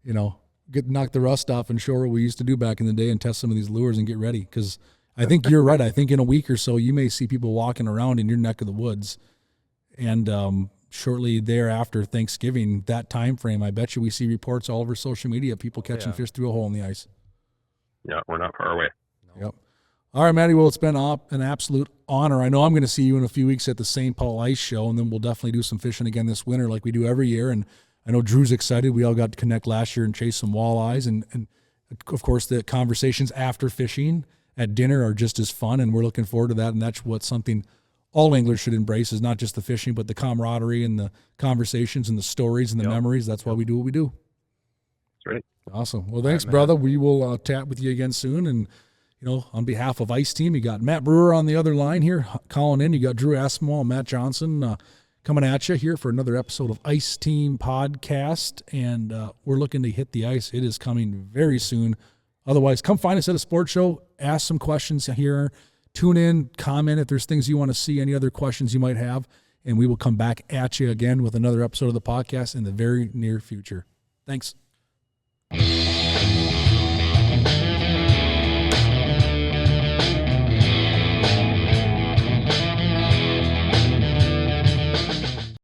knock the rust off and show her what we used to do back in the day and test some of these lures and get ready. Because I think you're right. I think in a week or so, you may see people walking around in your neck of the woods. And shortly thereafter, Thanksgiving, that time frame, I bet you we see reports all over social media of people catching fish through a hole in the ice. Yeah, we're not far away. Yep. All right, Matty, well, it's been an absolute honor. I know I'm going to see you in a few weeks at the St. Paul Ice Show, and then we'll definitely do some fishing again this winter like we do every year. And I know Drew's excited. We all got to connect last year and chase some walleyes. And of course, the conversations after fishing at dinner are just as fun, and we're looking forward to that. And that's what something all anglers should embrace, is not just the fishing, but the camaraderie and the conversations and the stories and the memories. That's why we do what we do. That's right. Awesome. Well, thanks, brother. We will chat with you again soon. And, on behalf of Ice Team, you got Matt Breuer on the other line here calling in. You got Drew Aspinwall and Matt Johnson coming at you here for another episode of Ice Team Podcast. And we're looking to hit the ice. It is coming very soon. Otherwise, come find us at a sports show. Ask some questions here. Tune in, comment if there's things you want to see, any other questions you might have, and we will come back at you again with another episode of the podcast in the very near future. Thanks.